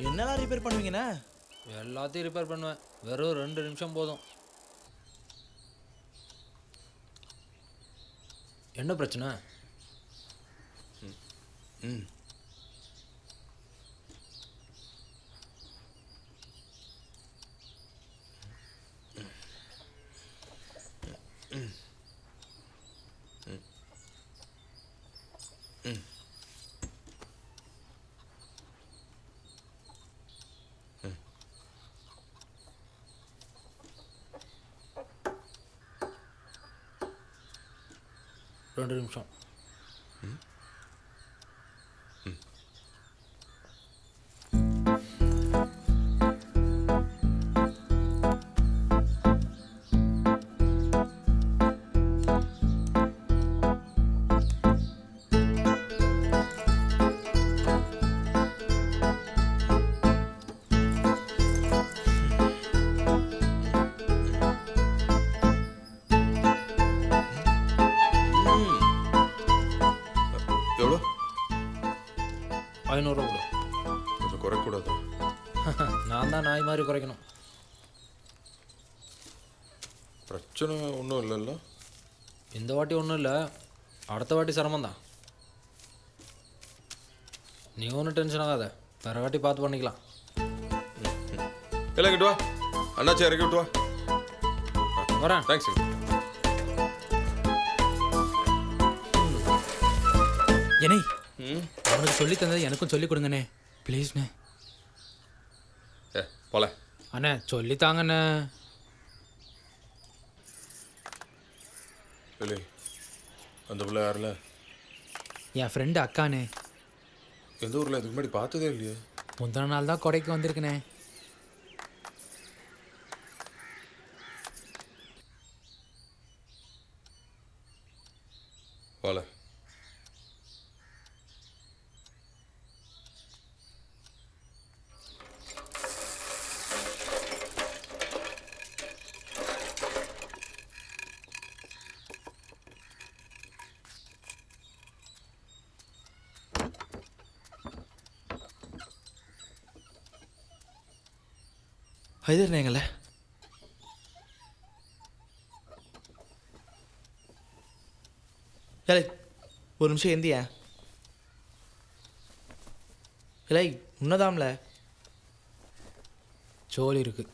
என்னெல்லாம் ரிப்பேர் பண்ணுவீங்கண்ணா? எல்லாத்தையும் ரிப்பேர் பண்ணுவேன். வெறும் 2 நிமிஷம் போதும். என்ன பிரச்சனை? ரெண்டு நிமிஷம். எவ்வளோ? 500 ரூபா. கொஞ்சம் குறைக்கூடாது. நான் தான் நாய் மாதிரி குறைக்கணும். பிரச்சனை ஒன்றும் இல்லைல்ல? இந்த வாட்டி ஒன்றும் இல்லை, அடுத்த வாட்டி சிரமம் தான். நீ ஒன்றும் டென்ஷன் ஆகாத, வேறு வாட்டி பார்த்து பண்ணிக்கலாம். எல்லாம் கிட்டு வா அண்ணாச்சி, இறக்கி விட்டு வா. வரேன். தேங்க்ஸ். ஏனே அவனுக்கு சொல்லி தந்தது எனக்கும் சொல்லி கொடுங்கண்ணே ப்ளீஸ்ண்ணே. போல அண்ணே சொல்லித்தாங்கண்ணே. இல்லை அந்த பிள்ளை யாரில்ல? என் ஃப்ரெண்டு அக்கானே. எந்த ஊரில் இதுக்கு முன்னாடி பார்த்ததே இல்லையே? முந்தின நாள் தான் கொடைக்கு வந்திருக்குண்ணே. போல ஹைதர்ண்ணேங்கள ஏலே ஒரு நிமிஷம் எந்தியா. இல்லை உன்னதாம்ல சோழி இருக்கு.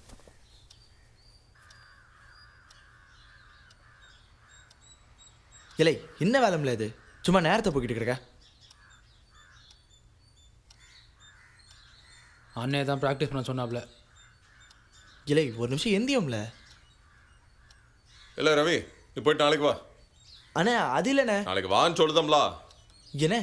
இல்லை என்ன வேலைம்ல இது? சும்மா நேரத்தை போய்கிட்டு கிடக்க. அண்ணே தான் ப்ராக்டிஸ் பண்ண சொன்னாப்ல. இல்லை ஒரு நிமிஷம் எந்தியோம்ல. இல்லை ரவி, நீ போயிட்டு நாளைக்கு வா. அண்ணே அது இல்லைண்ணே. நாளைக்கு வான்னு சொல்லுதம்ல. என்ன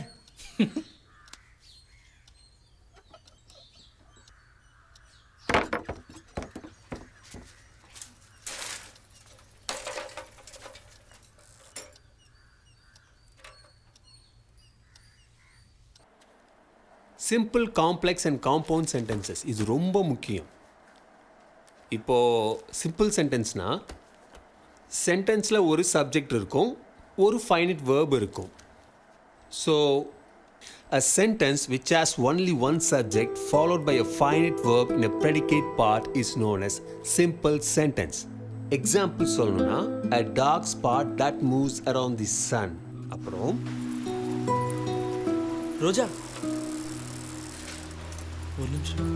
simple complex and compound sentences இது ரொம்ப முக்கியம். இப்போது சிம்பிள் சென்டென்ஸ்னால் சென்டென்ஸில் ஒரு சப்ஜெக்ட் இருக்கும், ஒரு ஃபைனைட் வேர்ப் இருக்கும். So a sentence which has only one subject followed by a finite verb in a predicate part is known as simple sentence. Example சொல்லணும்னா a dark spot that moves around the sun. அப்புறம் ரோஜா ஒரு நிமிஷம்.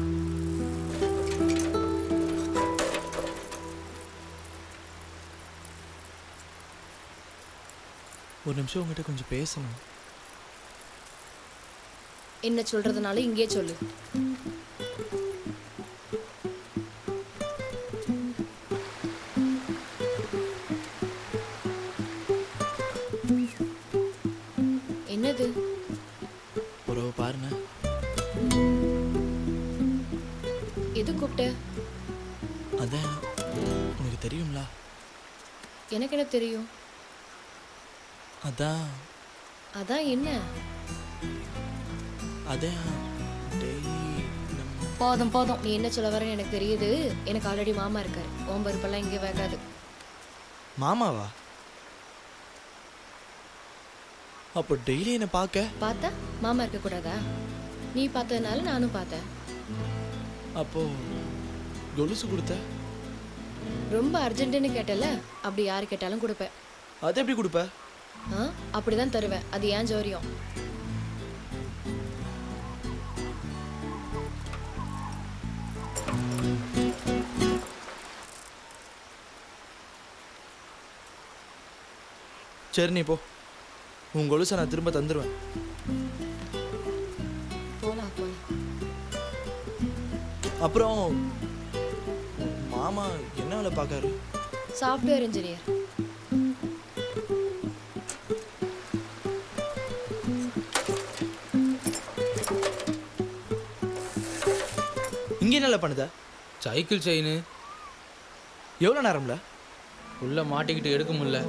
ஒரு நிமிஷம் உங்ககிட்ட கொஞ்சம் பேசணும். என்ன சொல்றதுனால இங்கே சொல்லு. என்னது? ஒரு பாருங்க. எது கூப்பிட்ட? அதான் உனக்கு தெரியும்ல. எனக்கு என்ன தெரியும்? அதான் அதான் என்ன? அதான் போதும் போதும், நீ என்ன சொல்ல வரேன்னு எனக்கு தெரியுது. எனக்கு ஆல்ரெடி மாமா இருக்காரு. உன் பருப்பெல்லாம் இங்கே வேகாது. மாமாவா? அப்போ டெய்லி என்ன பார்த்தா மாமா இருக்கக்கூடாதா? நீ பார்த்ததுனால நானும் பார்த்தேன். அப்போ கொலுசு கொடுத்த? ரொம்ப அர்ஜென்ட்டுன்னு கேட்டல, அப்படி யாரு கேட்டாலும் கொடுப்பேன். அது எப்படி கொடுப்ப? அப்படிதான் தருவேன். அது ஏன் ஜோரியம். சரி நீ போ, உன் கொலுசை நான் திரும்ப தந்துடுவேன். போலாம் போலாம். அப்புறம் மாமா என்ன வேலை பார்க்காரு? Software engineer. இங்கே என்ன பண்ணுதா? Cycle chain. எவ்வளோ நேரம்ல? உள்ள மாட்டிக்கிட்டு எடுக்க முடியல.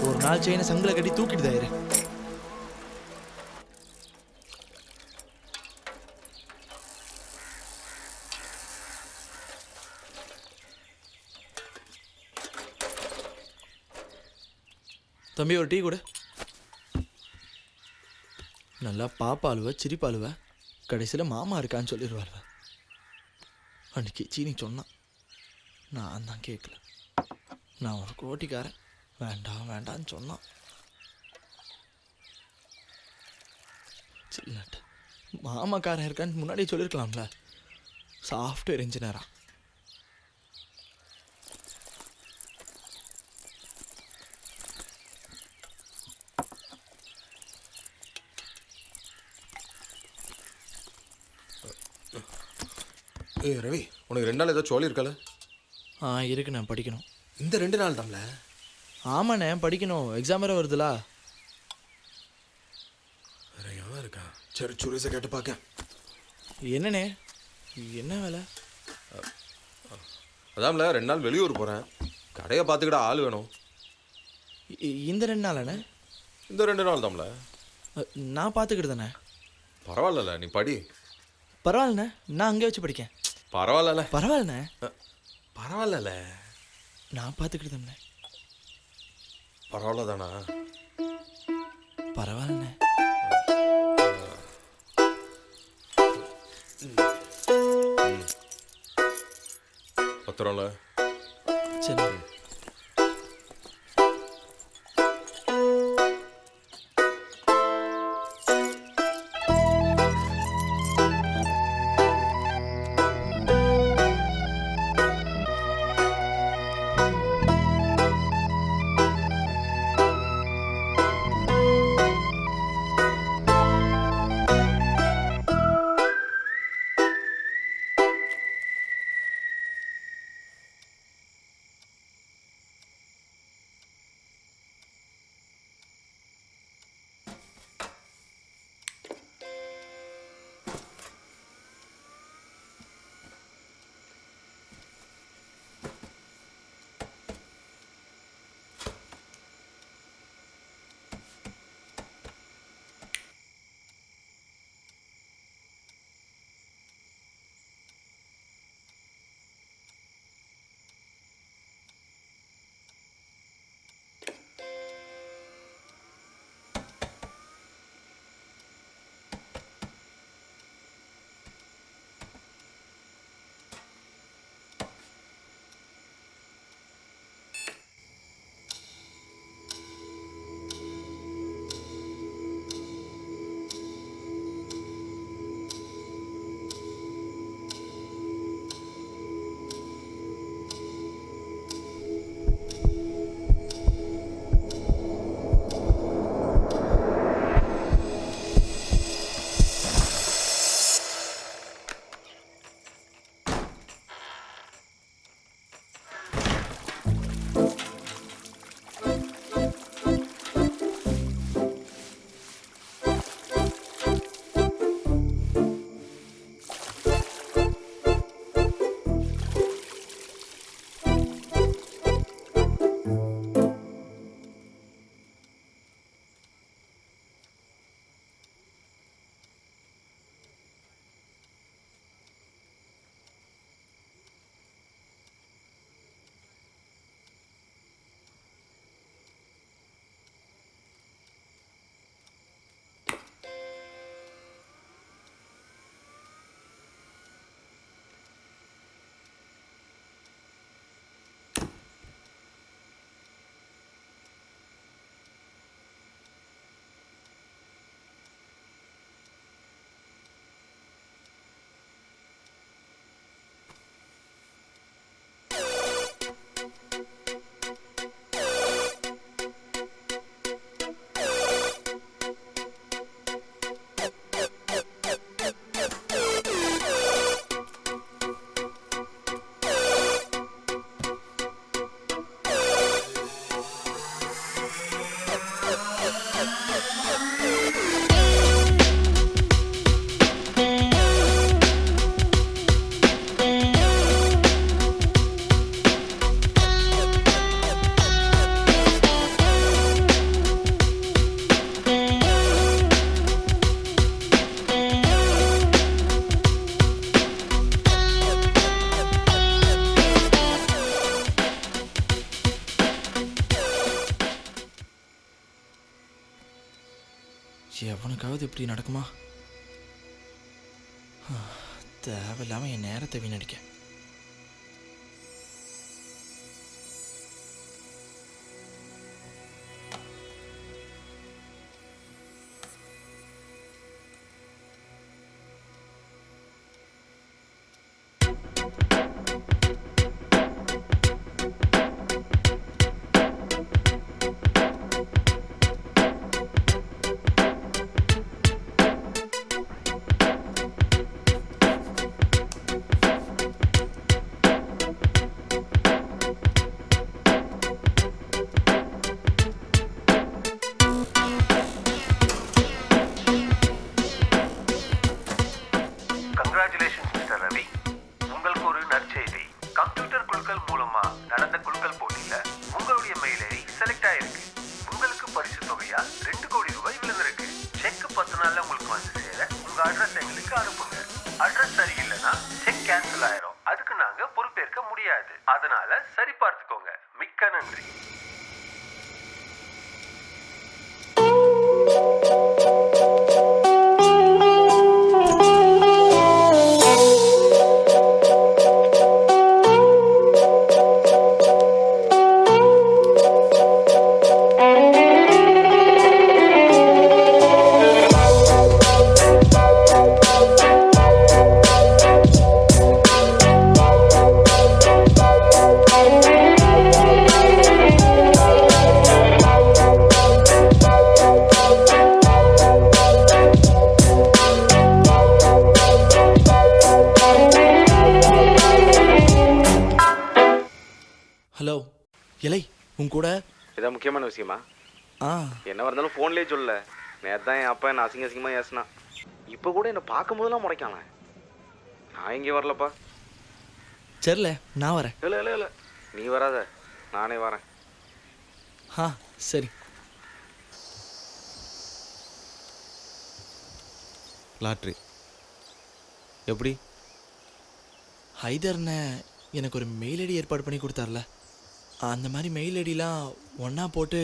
ஒரு நாள் செயினை சங்கில கட்டி தூக்கிட்டு தாயிரு. தம்பி ஒரு டீ கொடு. நல்லா பாப்பாளுவ சிரிப்பாளுவ, கடைசியில் மாமா இருக்கான்னு சொல்லிடுவாள்வ. அன்னைக்கு சீனி சொன்னான், நான் தான் கேட்கல. நான் ஒரு கோட்டிக்காரன், வேண்டாம் வேண்டான்னு சொன்னான். சில்லட்டு மாமாக்காரன் இருக்கான்னு முன்னாடியே சொல்லியிருக்கலாம்ல. சாஃப்ட்வேர் இன்ஜினியரா? ஏய் ரவி, உனக்கு 2 நாள் ஏதோ சோழி இருக்கல? இருக்கு, நான் படிக்கணும். இந்த 2 நாள் தான்ல? ஆமாண்ணே படிக்கணும், எக்ஸாம் வேறு வருதுல. வேற எவன் இருக்கா? சரி சுரேஷை கேட்டு பார்க்க. என்னண்ணே என்ன வேலை? அதான்ல 2 நாள் வெளியூர் போகிறேன், கடையை பார்த்துக்கிட ஆள் வேணும். இந்த 2 நாளாண்ணே? இந்த 2 நாள் தான்ல. நான் பார்த்துக்கிட்டுதானே. பரவாயில்ல, நீ படி. பரவாயில்லண்ணே, நான் அங்கே வச்சு படிக்கேன். பரவாயில்ல பரவாயில்லண்ணே. பரவாயில்ல, நான் பார்த்துக்கிட்டுதாண்ணே. பரவாயில்ல தானா? பரவாயில்லண்ணே. பத்திரம்ல. சரி எவனுக்காவது இப்படி நடக்குமா? தேவையில்லாமல் என் நேரத்தை வீணடிக்க. Congratulations mister Ravi. உங்களுக்கு ஒரு நற்செய்தி. கம்ப்யூட்டர் குலுக்கல் மூலமா நடந்த குலுக்கல் போட்டியில உங்களுடைய மெயில் ஐடி செலக்ட் ஆயிருக்கு. உங்களுக்கு பரிசு தொகையா 2 கோடி ரூபாய் விழுந்திருக்கு. செக் 10 நாள்ல உங்களுக்கு வந்து சேர உங்க அட்ரஸ் எங்களுக்கு அனுப்புங்க. அட்ரஸ் சரியில்லைன்னா செக் கேன்சல் ஆயிரும். அதுக்கு நாங்க பொறுப்பேற்க முடியாது. அதனால சரி பார்த்துக்கோங்க. மிக்க நன்றி. ஹலோ இலை, உன் கூட இதான் முக்கியமான விஷயமா? என்ன இருந்தாலும் ஃபோன்லேயே சொல்ல. நேற்று தான் என் அப்பா என்ன அசிங்க அசிங்கமாக ஏசினான். இப்போ கூட என்னை பார்க்கும்போதெல்லாம் முறைக்கான. நான் எங்கேயும் வரலப்பா. சரில, நான் வரேன். இல்லை இல்லை இல்லை, நீ வராத, நானே வரேன். சரி. லாட்ரி எப்படி? ஹைதர்னு எனக்கு ஒரு மெயில் ஐடி ஏற்பாடு பண்ணி கொடுத்தார்ல, அந்த மாதிரி மெயில் ஐடிலாம் ஒன்றா போட்டு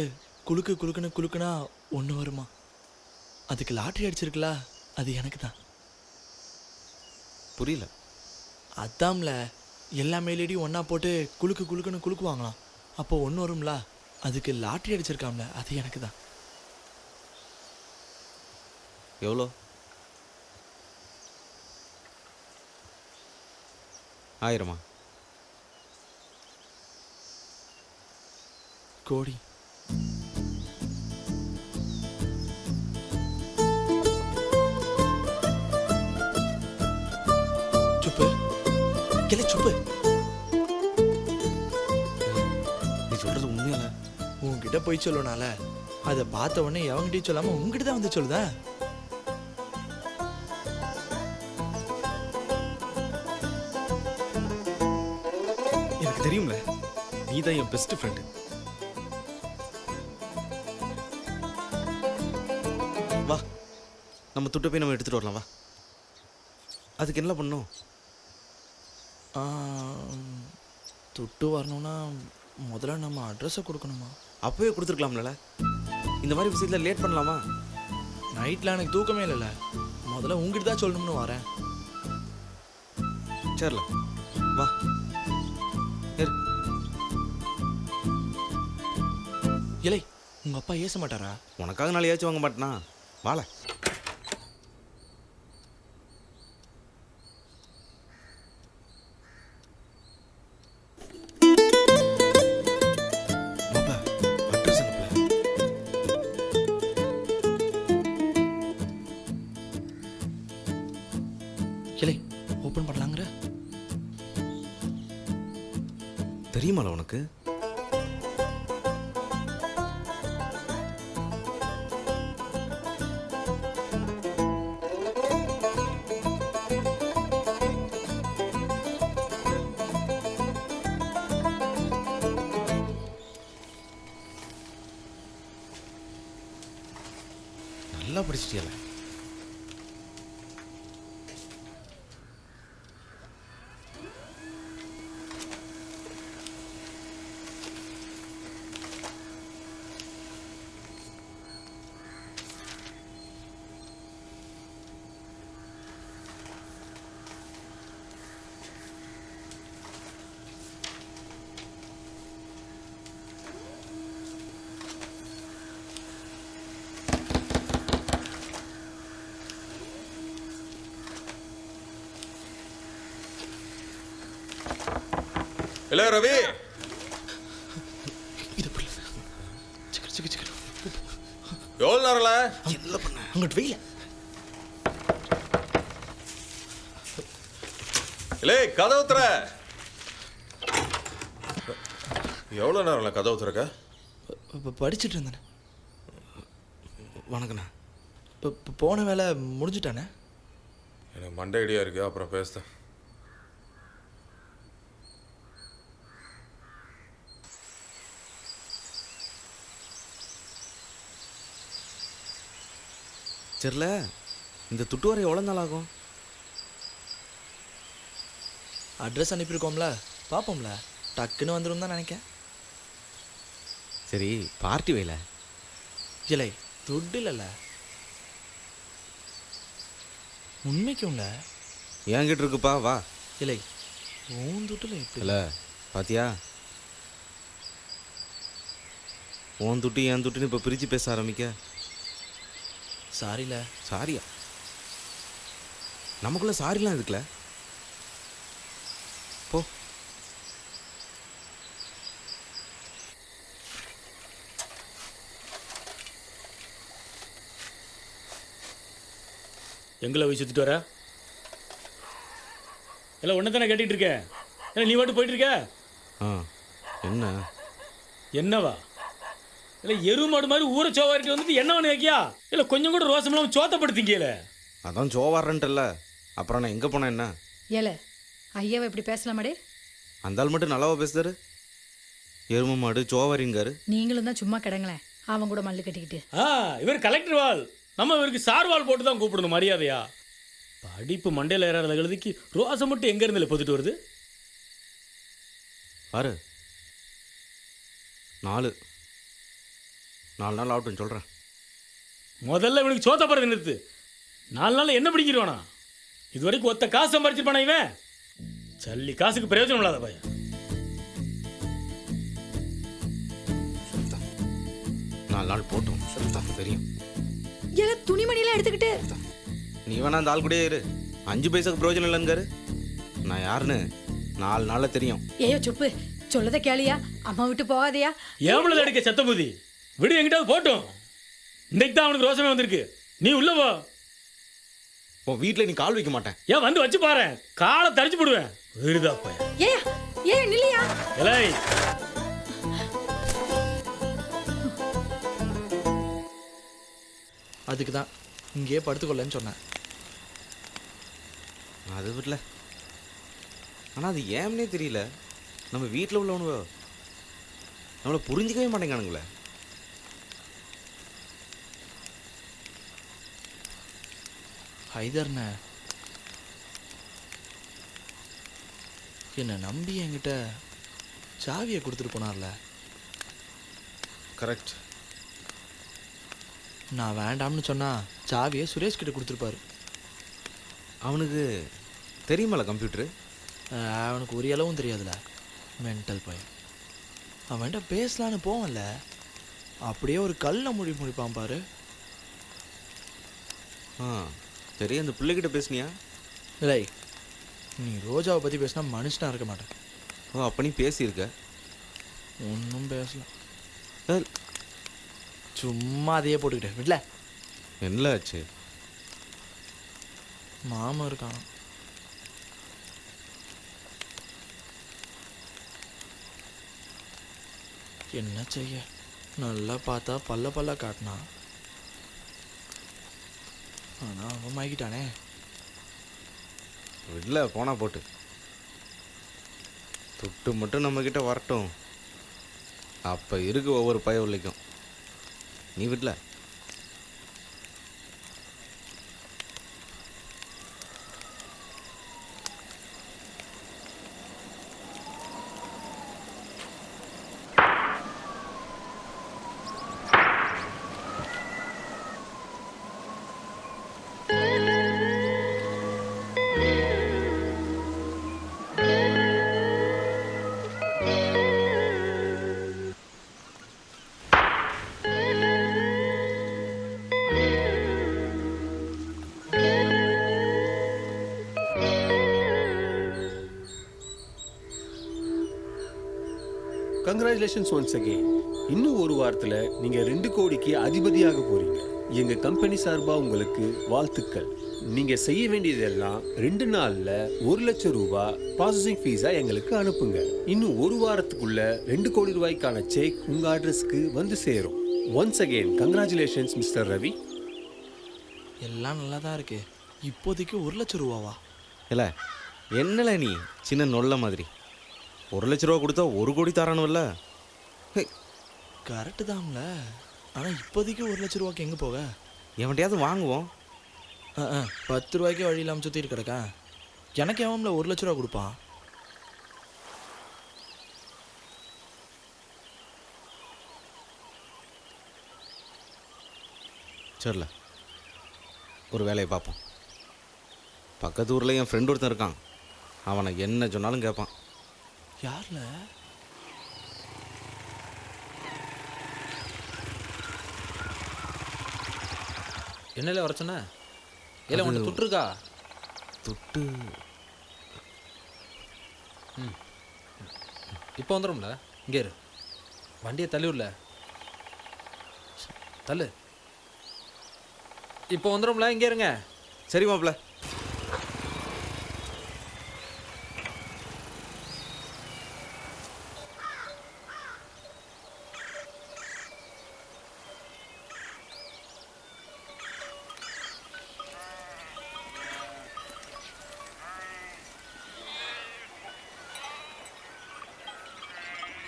குலுக்குனா ஒன்று வருமா? அதுக்கு லாட்ரி அடிச்சிருக்குல, அது எனக்கு தான். புரியல. அதாம்ல, எல்லா மெயில் ஐடியும் ஒன்றா போட்டு குலுக்குன்னு குலுக்குவாங்களாம். அப்போ ஒன்று வரும்ல, அதுக்கு லாட்ரி அடிச்சிருக்காம்ல, அது எனக்கு தான். எவ்வளோ? 1000? கோடி. சுப்பு கிளை, சுப்பு. நீ சொல்றது உண்மையால? உன்கிட்ட போய் சொல்லனால அதை பார்த்த உடனே எவங்கிட்டயும் சொல்லாம உங்ககிட்ட தான் வந்து சொல்லுதா? எனக்கு தெரியும்ல, நீ தான் என் பெஸ்ட் ஃப்ரெண்டு. வா, நம்ம துட்டு போய் நம்ம எடுத்துட்டு வரலாம். வா. அதுக்கு என்ன பண்ணணும்? துட்டு வரணும்னா முதல்ல நம்ம அட்ரஸை கொடுக்கணுமா? அப்போவே கொடுத்துருக்கலாம்ல. இந்த மாதிரி விஷயத்தில் லேட் பண்ணலாமா? நைட்டில் எனக்கு தூக்கமே இல்லைல்ல, முதல்ல உங்ககிட்ட தான் சொல்லணும்னு வரேன். சரில, வா. இலை, உங்கள் அப்பா ஏச மாட்டாரா? உனக்காக நாளையாச்சும் வாங்க மாட்டேனா? வாழ. இலை, ஓப்பன் பண்ணலாங்கிற? தெரியுமால உனக்கு? நல்லா படிச்சிட்டியல. இல்ல ரவி, எவ்வளோ நேரம்ல இல்லை பண்ண அங்கிட்டு வெயில. இல்லை கதவு திற. எவ்வளோ நேரம்ல கதவு திறக்க? படிச்சுட்டு இருந்தேண்ணே. வணக்கண்ணா. இப்போ போன வேலை முடிஞ்சுட்டானே. எனக்கு மண்டை ஐடியா இருக்கு, அப்புறம் பேசுகிறேன். சரில, இந்த துட்டு வர எவ்வளோ நாள் ஆகும்? அட்ரஸ் அனுப்பியிருக்கோம்ல, பார்ப்போம்ல. டக்குன்னு வந்துடும் தான் நினைக்கேன். சரி, பார்ட்டி வைல. இல்லை துட்டு இல்லைல்ல. உண்மைக்கும்ல என்கிட்ட இருக்குப்பா, வா. இல்லை உன் துட்டில் எப்படி இல்லை பாத்தியா, உன் துட்டு என் துட்டுன்னு இப்போ பிரித்து பேச ஆரம்பிக்க. சாரில. சாரியா? நமக்குள்ள சாரிலாம் இருக்குல்ல. போ. எங்களை போய் சுற்றிட்டு வர இல்லை ஒன்று தானே கேட்டுட்டு இருக்கேன். இல்லை நீ மட்டும் போயிட்டு இருக்க. என்ன என்னவா? இல்லை எரு மாடு மாதிரி ஊரை சோவாரிட்டு வந்துட்டு என்னவானு கேட்கியா? இல்லை கொஞ்சம் கூட ரோசம் இல்லாமல் சோத்தப்படுத்திங்கல. அதான் சோவாரன்ட்டல்ல, அப்புறம் நான் எங்கே போனேன் என்ன? ஏல ஐயாவை இப்படி பேசலாமாடே? அந்த ஆள் மட்டும் நல்லாவா பேசுதாரு? எரும மாடு சோவாரிங்காரு. நீங்களும் தான் சும்மா கிடங்களேன் அவன் கூட மல்லு கட்டிக்கிட்டு. இவர் கலெக்டர் வால், நம்ம இவருக்கு சார் வால் போட்டு தான் கூப்பிடணும் மரியாதையா. படிப்பு மண்டையில் ஏறாத எழுதிக்கு ரோசம் மட்டும் எங்கே இருந்து பொத்துட்டு வருது பாரு. 4 நாள் ஆகட்டும் சொல்கிறேன். முதல்ல இவனுக்கு சோத்தப்படுறது நிறுத்து. 4 நாள் என்ன பிடிக்கிறவானா? இது வரைக்கும் ஒத்த காசு சம்பாரிச்சிருப்பானா இவன்? சல்லி காசுக்கு பிரயோஜனம் இல்லாத பையன். 4 நாள் போட்டும் சொல்லித்தான் தெரியும். ஏல துணிமணியெல்லாம் எடுத்துக்கிட்டு நீ வேணா அந்த ஆள் கூட இரு. 5 பைசாக்கு பிரயோஜனம் இல்லைங்காரு. நான் யாருன்னு 4 நாளில் தெரியும். ஏயோ சுப்பு, சொல்லத கேளியா? அம்மா விட்டு போகாதையா? ஏமல அடிக்க சத்தபுதி விடு, எங்கிட்டாவது போட்டும். இன்னைக்கு தான் அவனுக்கு ரோசமே வந்திருக்கு. நீ உள்ள போ. உன் வீட்டில் நீ கால் வைக்க மாட்டேன். ஏன் வந்து வச்சு பாரு, காலை தடிச்சு போடுவேன். விடுதா பையன். ஏ நில்லையா? எலை அதுக்கு தான் இங்கேயே படுத்துக்கொள்ளன்னு சொன்னேன். அது விடல, ஆனால் அது ஏம்னே தெரியல. நம்ம வீட்டில் உள்ளவனுவோ நம்மளை புரிஞ்சிக்கவே மாட்டேங்கானுங்களே. ஹைதர்ண்ண என்னை நம்பி என்கிட்ட சாவியை கொடுத்துட்டு போனார்ல. கரெக்ட். நான் வேண்டாம்னு சொன்னா சாவியை சுரேஷ் கிட்ட கொடுத்துருப்பாரு. அவனுக்கு தெரியுமால கம்ப்யூட்டரு? அவனுக்கு ஒரு அளவும் தெரியாதுல, மென்டல் பையன். அவன்கிட்ட பேசலான்னு போவன்ல, அப்படியே ஒரு கல்லை முடிப்பான் பாரு. சரி, அந்த பிள்ளைகிட்ட பேசுனியா? இல்லை, நீ ரோஜாவை பற்றி பேசினா மனுஷனாக இருக்க மாட்டேன். ஓ, அப்போ நீ பேசியிருக்க? ஒன்றும் பேசல, சும்மா அதையே போட்டுக்கிட்டேன். விடல. என்ன ஆச்சு? மாமா இருக்கான். என்ன செய்ய, நல்லா பார்த்தா பல்ல காட்டினான். ஆனால் அவன் மாய்கிட்டானே. விடல, போனா போட்டு. துட்டு மட்டும் நம்மக்கிட்ட வரட்டும், அப்போ இருக்கு ஒவ்வொரு பய உள்ளிக்கும். நீ விடல. Congratulations once again. இன்னும் ஒரு வாரத்தில் நீங்கள் 2 கோடிக்கு அதிபதியாக போறீங்க. எங்கள் கம்பெனி சார்பாக உங்களுக்கு வாழ்த்துக்கள். நீங்கள் செய்ய வேண்டியதெல்லாம் 2 நாளில் 1 லட்சம் ரூபாய் ப்ராசஸிங் ஃபீஸாக எங்களுக்கு அனுப்புங்க. இன்னும் ஒரு வாரத்துக்குள்ள 2 கோடி ரூபாய்க்கான செக் உங்கள் அட்ரஸ்க்கு வந்து சேரும். Once again congratulations mister Ravi. எல்லாம் நல்லா தான் இருக்கு. இப்போதைக்கு 1 லட்சம் ரூபாவா? இல்லை என்னல நீ சின்ன நொல்ல மாதிரி 1 லட்ச ரூபா கொடுத்தா 1 கோடி தரானும்ல. கரெக்டு தான்ல. ஆனால் இப்போதைக்கு 1 லட்ச ரூபாய்க்கு எங்கே போக? எவன்ட்டையாவது வாங்குவோம். 10 ரூபாய்க்கு வழி இல்லாமல் சுற்றிட்டு கிடக்கா. எனக்கு எவன்ல 1 லட்ச ரூபா கொடுப்பான்? சரில ஒரு வேலையை பார்ப்போம். பக்கத்து ஊரில் என் ஃப்ரெண்ட் ஒருத்தன் இருக்கான். அவனை என்ன சொன்னாலும் கேட்பான். யார்ல? என்னல வர சொன்ன? இல்லை உன்னை துட்டுருக்கா? துட்டு இப்போ வந்துடும்ல. இங்கே இரு, வண்டியை தள்ளி விடல, தள்ளு. இப்போ வந்துடும்ல, இங்கே இருங்க. சரி மாப்பிள்ள.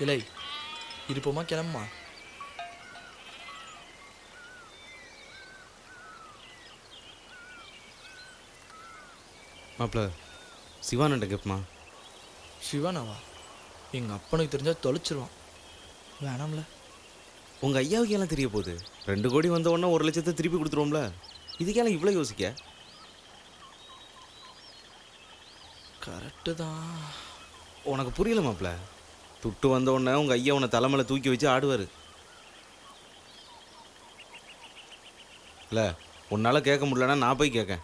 இல்லை இருப்போமா? கிளம்புமா? மாப்பிள்ள சிவானண்ட கேட்பமா? சிவானாவா? எங்கள் அப்பனுக்கு தெரிஞ்சால் தொலைச்சிருவான். வேணாம்ல. உங்கள் ஐயாவுக்கு எல்லாம் தெரிய போகுது. 2 கோடி வந்த உடனே 1 லட்சத்தை திருப்பி கொடுத்துருவோம்ல. இதுக்கெல்லாம் இவ்வளோ யோசிக்க? கரெக்டு தான். உனக்கு புரியல மாப்பிள்ள. துட்டு வந்த உடனே உங்கள் ஐயா உன்னை தலைமையில் தூக்கி வச்சு ஆடுவார். இல்லை உன்னால் கேட்க முடியலன்னா நான் போய் கேட்கேன்.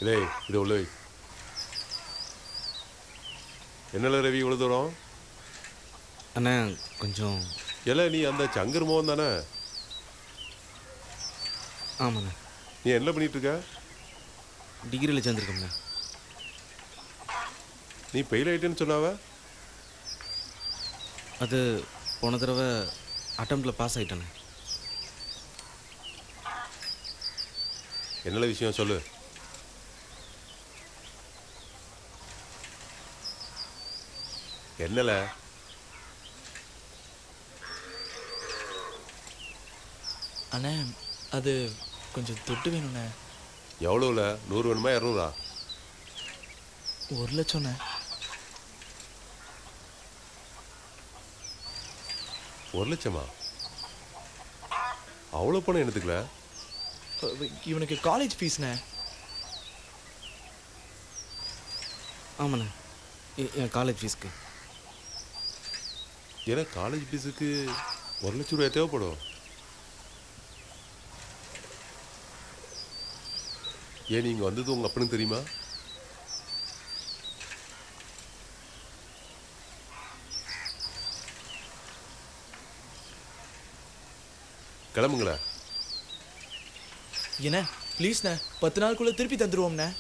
இதே இது உள்ள என்னல ரவி இவ்வளோ தூரம்? அண்ணா கொஞ்சம். இல்லை நீ அந்த சங்கர் மோகன் தானே? ஆமாண்ணே. நீ என்ன பண்ணிட்டு இருக்க? டிகிரியில் சேர்ந்துருக்கோம்ண்ணே. நீ ஃபெயில் ஆகிட்டேன்னு சொன்னாவ? அது போன தடவை அட்டம்ப்டில் பாஸ் ஆகிட்டேண்ணே. என்னல விஷயம் சொல்லு. என்னல? அண்ணே அது கொஞ்சம் துட்டு வேணுண்ணே. எவ்வளோல? 100 வேணுமா 200? 1 லட்சம்ண்ணே. 1 லட்சமா? அவ்வளோ பணம் எடுத்துக்கல. இவனுக்கு காலேஜ் ஃபீஸ்ண்ணே. ஆமாண்ணே, என் காலேஜ் ஃபீஸ்க்கு. ஏன்னா காலேஜ் ஃபீஸுக்கு 1 லட்ச ரூபாய் தேவைப்படும். ஏன் நீங்கள் வந்தது உங்கள் அப்பனுக்கு தெரியுமா? கிளம்புங்களேன். என்ன ப்ளீஸ்ண்ணே, 10 நாளுக்குள்ளே திருப்பி தந்துடுவோம்ண்ணே.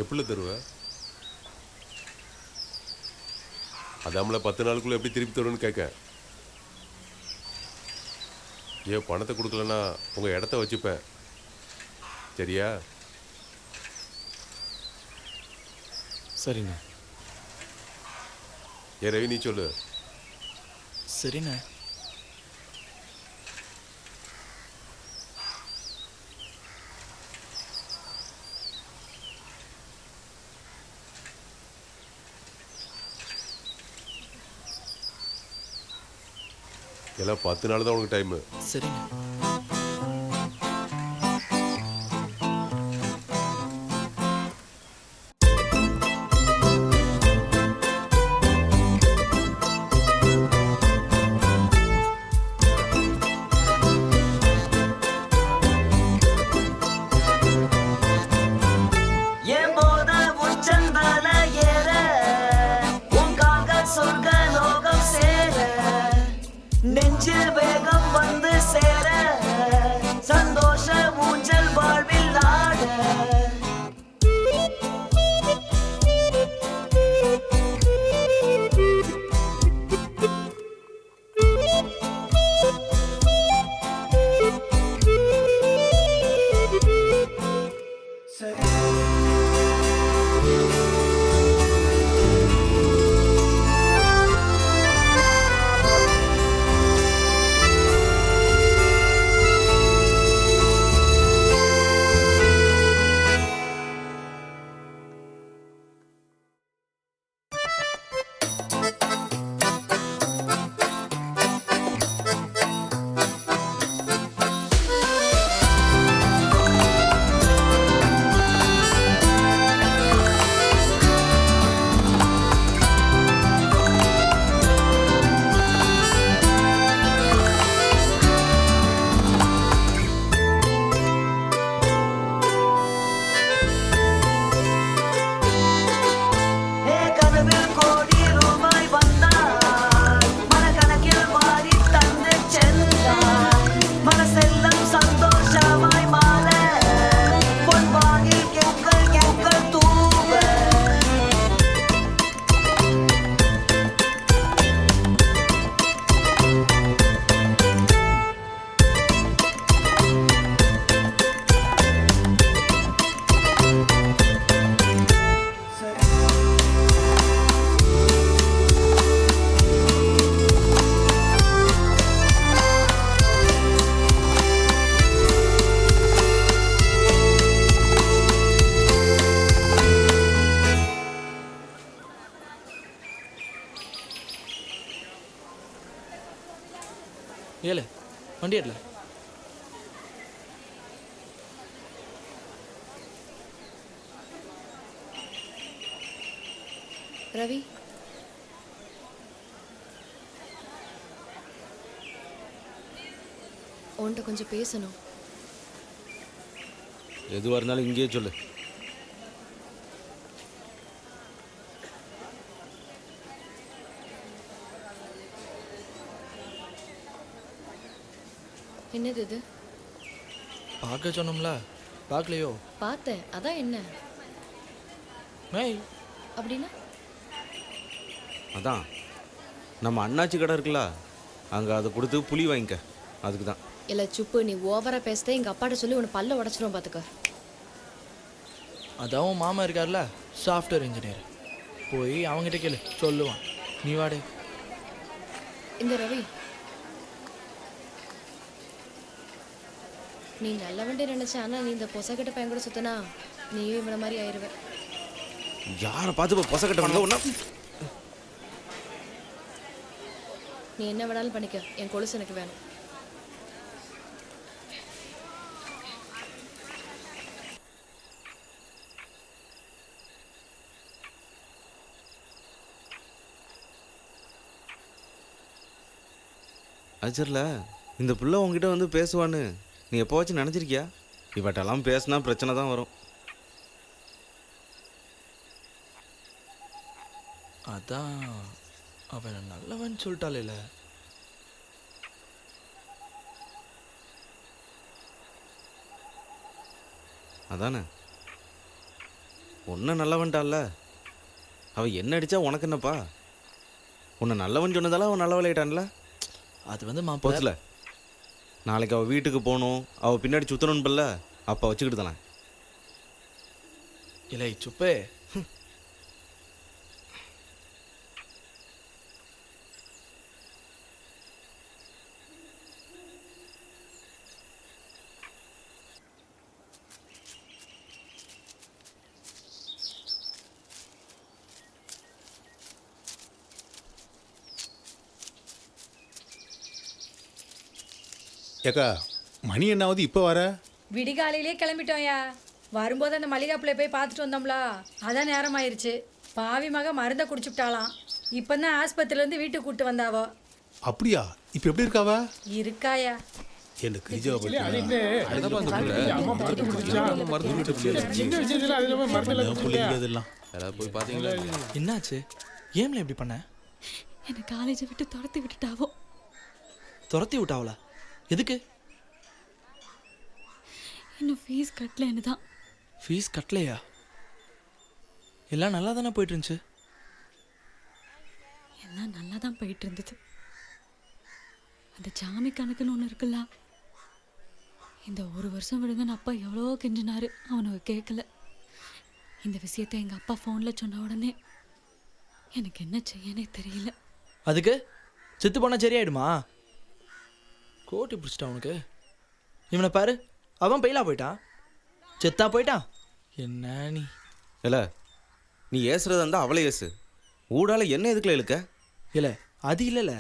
எப்படி தருவ? அதாமல 10 நாளுக்குள்ளே எப்படி திருப்பி தருவேன்னு கேட்க. ஏன் பணத்தை கொடுக்கலன்னா உங்கள் இடத்த வச்சுப்பேன். சரியா? சரிண்ணே. ஏ ரவி நீ சொல்லு. சரிண்ணே. எல்லாம் 10 நாள் தான் உனக்கு டைமு. சரிண்ணே. ஏழு வண்டி எடுல. ரவி, உன்கிட்ட கொஞ்சம் பேசணும். எதுவாக இருந்தாலும் இங்கேயே சொல்லு. என்னது இது? பார்க்க சொன்னோம்ல, பார்க்கலையோ? பார்த்தேன், அதான் என்ன? மேய் அப்படின்னா? அதான் நம்ம அண்ணாச்சி கடை இருக்குல்ல, அங்கே அதை கொடுத்து புளி வாங்கிக்க. அதுக்கு தான். இல்லை சுப்பு, நீ ஓவராக பேசுதே. எங்கள் அப்பாட்ட சொல்லி உன்னை பல்ல உடச்சிடும் பார்த்துக்க. அதான் உன் மாமா இருக்கார்ல, சாஃப்ட்வேர் இன்ஜினியர். போய் அவங்ககிட்ட கேளு, சொல்லுவான். நீ வாடே. இந்த ரவி, நீ நல்ல வண்டி நினைச்ச, ஆனால் நீ இந்த பொசக்கிட்ட பையன் கூட சுத்தினா நீயும் இவனை மாதிரி ஆயிடுவ. யாரை பார்த்து பொசக்கட்ட பண்ண ஒன்றா? நீ என்ன வேணாலும் பண்ணிக்க, என் கொலுசு எனக்கு வேணும். அச்சரில் இந்த பிள்ளை உங்ககிட்ட வந்து பேசுவான்னு நீ எப்போவாச்சும் நினச்சிருக்கியா? இவட்டெல்லாம் பேசினா பிரச்சனை தான் வரும். அதான் அவன் நல்லவன் சொல்லிட்டாலே. அதானே உன்னை நல்லவன்ட்டால. அவன் என்ன அடித்தா உனக்கு என்னப்பா? உன்னை நல்லவன் சொன்னதால அவன் நல்ல விளையாட்டான்ல. அது வந்து போச்சுல, நாளைக்கு அவள் வீட்டுக்கு போகணும், அவள் பின்னாடி சுற்றணும்பல்ல, அப்போ வச்சுக்கிட்டு தானே. இல்லை சுப்பே, ஏக்கா மணி என்னாவது இப்போ வர? விடிகாலையிலே கிளம்பிட்டோம்யா. வரும்போது அந்த மளிகாப்புல போய் பார்த்துட்டு வந்தோம்ல, அதான் நேரம் ஆயிடுச்சு. பாவி மக மருந்தை குடிச்சுட்டாலாம். இப்போ தான் ஆஸ்பத்திரியிலேருந்து வீட்டுக்கு கூப்பிட்டு வந்தாவோ. அப்படியா? இப்போ எப்படி இருக்காவா? இருக்காயா? எனக்கு கிரிஜாவை பற்றி போய் பார்த்தீங்களா? என்னாச்சு? ஏம்ல இப்படி பண்ண? என்னை காலேஜை விட்டு துரத்தி விட்டுட்டாவோ. துரத்தி விட்டாவளா? எதுக்கு? இன்னும் ஃபீஸ் கட்டலன்னு தான். ஃபீஸ் கட்டலையா? எல்லாம் நல்லா தானே போயிட்டு இருந்துச்சு. எல்லாம் நல்லா தான் போயிட்டு இருந்தது. அந்த ஜாமி கணக்குன்னு ஒன்று இருக்குல்ல, இந்த ஒரு வருஷம் விடுங்கன்னு அப்பா எவ்வளோ கெஞ்சினாரு, அவனுக்கு கேட்கல. இந்த விஷயத்தை எங்கள் அப்பா ஃபோனில் சொன்ன உடனே எனக்கு என்ன செய்யனே தெரியல. அதுக்கு செத்து போனால் சரியாயிடுமா? கோட்டி பிடிச்சிட்டான் உனக்கு. இவனை பாரு, அவன் பெயிலா போயிட்டான், செத்தா போயிட்டான். என்ன நீ? இல்லை, நீ ஏசுறதா இருந்தால் அவளை ஏசு. ஊடால என்ன எதுக்குல இழுக்க? இல்லை அது இல்லைல்ல,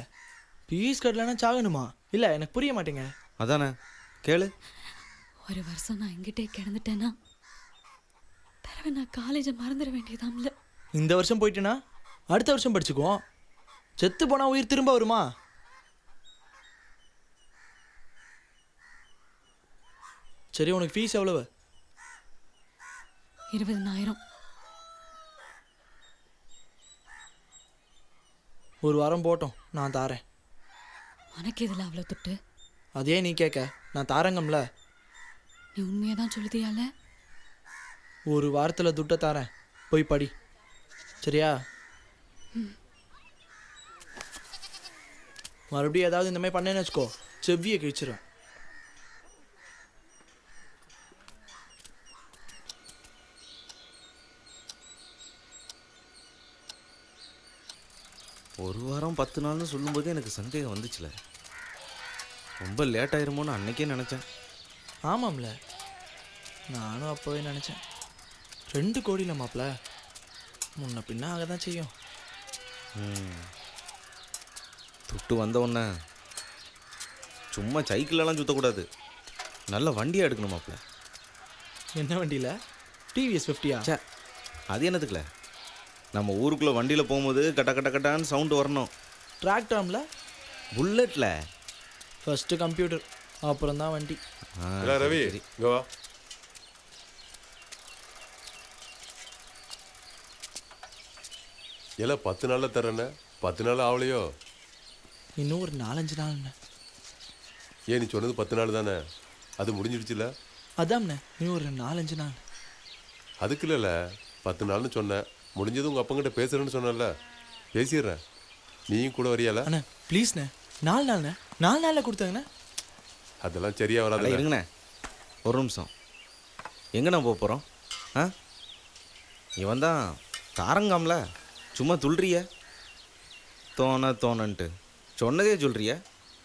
ஃபீஸ் கட்டலன்னா சாகணுமா? இல்லை எனக்கு புரிய மாட்டேங்க. அதானே கேளு. ஒரு வருஷம் நான் எங்கிட்டே கிடந்துட்டேன்னா பிறகு நான் காலேஜை மறந்துட வேண்டியதாம்ல. இந்த வருஷம் போயிட்டேன்னா அடுத்த வருஷம் படிச்சுக்குவோம். செத்து போனால் உயிர் திரும்ப வருமா? சரி, உனக்கு ஃபீஸ் எவ்வளவு? 20,000. ஒரு வாரம் போட்டோம், நான் தாரேன். உனக்கு இதில் அவ்வளோ துட்டு? அதே நீ கேட்க, நான் தாரங்கம்ல. நீ உண்மையாக தான் சொல்லுதியால? ஒரு வாரத்தில் துட்டை தாரேன், போய் படி. சரியா? மறுபடியும் ஏதாவது இந்த மாதிரி பண்ணேன்னு வச்சுக்கோ, செவ்வியை கிழிச்சிருவேன். ஒரு வாரம் 10 நாள்னு சொல்லும்போது எனக்கு சந்தேகம் வந்துச்சுல. ரொம்ப லேட் ஆயிருமோன்னு அன்னைக்கே நினச்சேன். ஆமாம்ல, நானும் அப்போவே நினச்சேன். 2 கோடியில் மாப்பிள்ள, முன்ன பின்ன ஆக தான் செய்யும். துட்டு வந்த உடனே சும்மா சைக்கிளெல்லாம் சுற்றக்கூடாது, நல்ல வண்டியாக எடுக்கணுமாப்ல. என்ன வண்டியில்? டிவிஎஸ் 50யா? சே, அது என்னதுக்குல? நம்ம ஊருக்குள்ளே வண்டியில் போகும்போது கட்ட கட்ட கட்டான்னு சவுண்டு வரணும். டிராக்டர்ல? புல்லட்டில். ஃபஸ்ட்டு கம்ப்யூட்டர், அப்புறம் தான் வண்டி. ரவி இங்க வா. எல்லாம் 10 நாளில் தரேண்ணே. 10 நாள் ஆகலையோ? இன்னும் ஒரு 4-5 நாள்ண்ணே. ஏன் நீ சொன்னது 10 நாள் தானே, அது முடிஞ்சிடுச்சுல? அதாம்ண்ணே, இன்னும் ஒரு 4-5 நாள். அதுக்கு இல்லைல்ல, 10 நாள்னு சொன்னேன். முடிஞ்சது உங்கள் அப்பங்கிட்ட பேசுகிறேன்னு சொன்னேன்ல, பேசிடுறேன். நீயும் கூட வரியால? அண்ணா ப்ளீஸ்ண்ணே, 4 நாள்ண்ணே. 4 நாளில் கொடுத்தாங்கண்ணே. அதெல்லாம் சரியா வராது. இருங்கண்ணே, ஒரு நிமிஷம். எங்கண்ணா போக போகிறோம்? ஆ, இவன் தான் தாரங்காம்ல, சும்மா துள்றிய தோணன்ட்டு சொன்னதே சொல்றிய.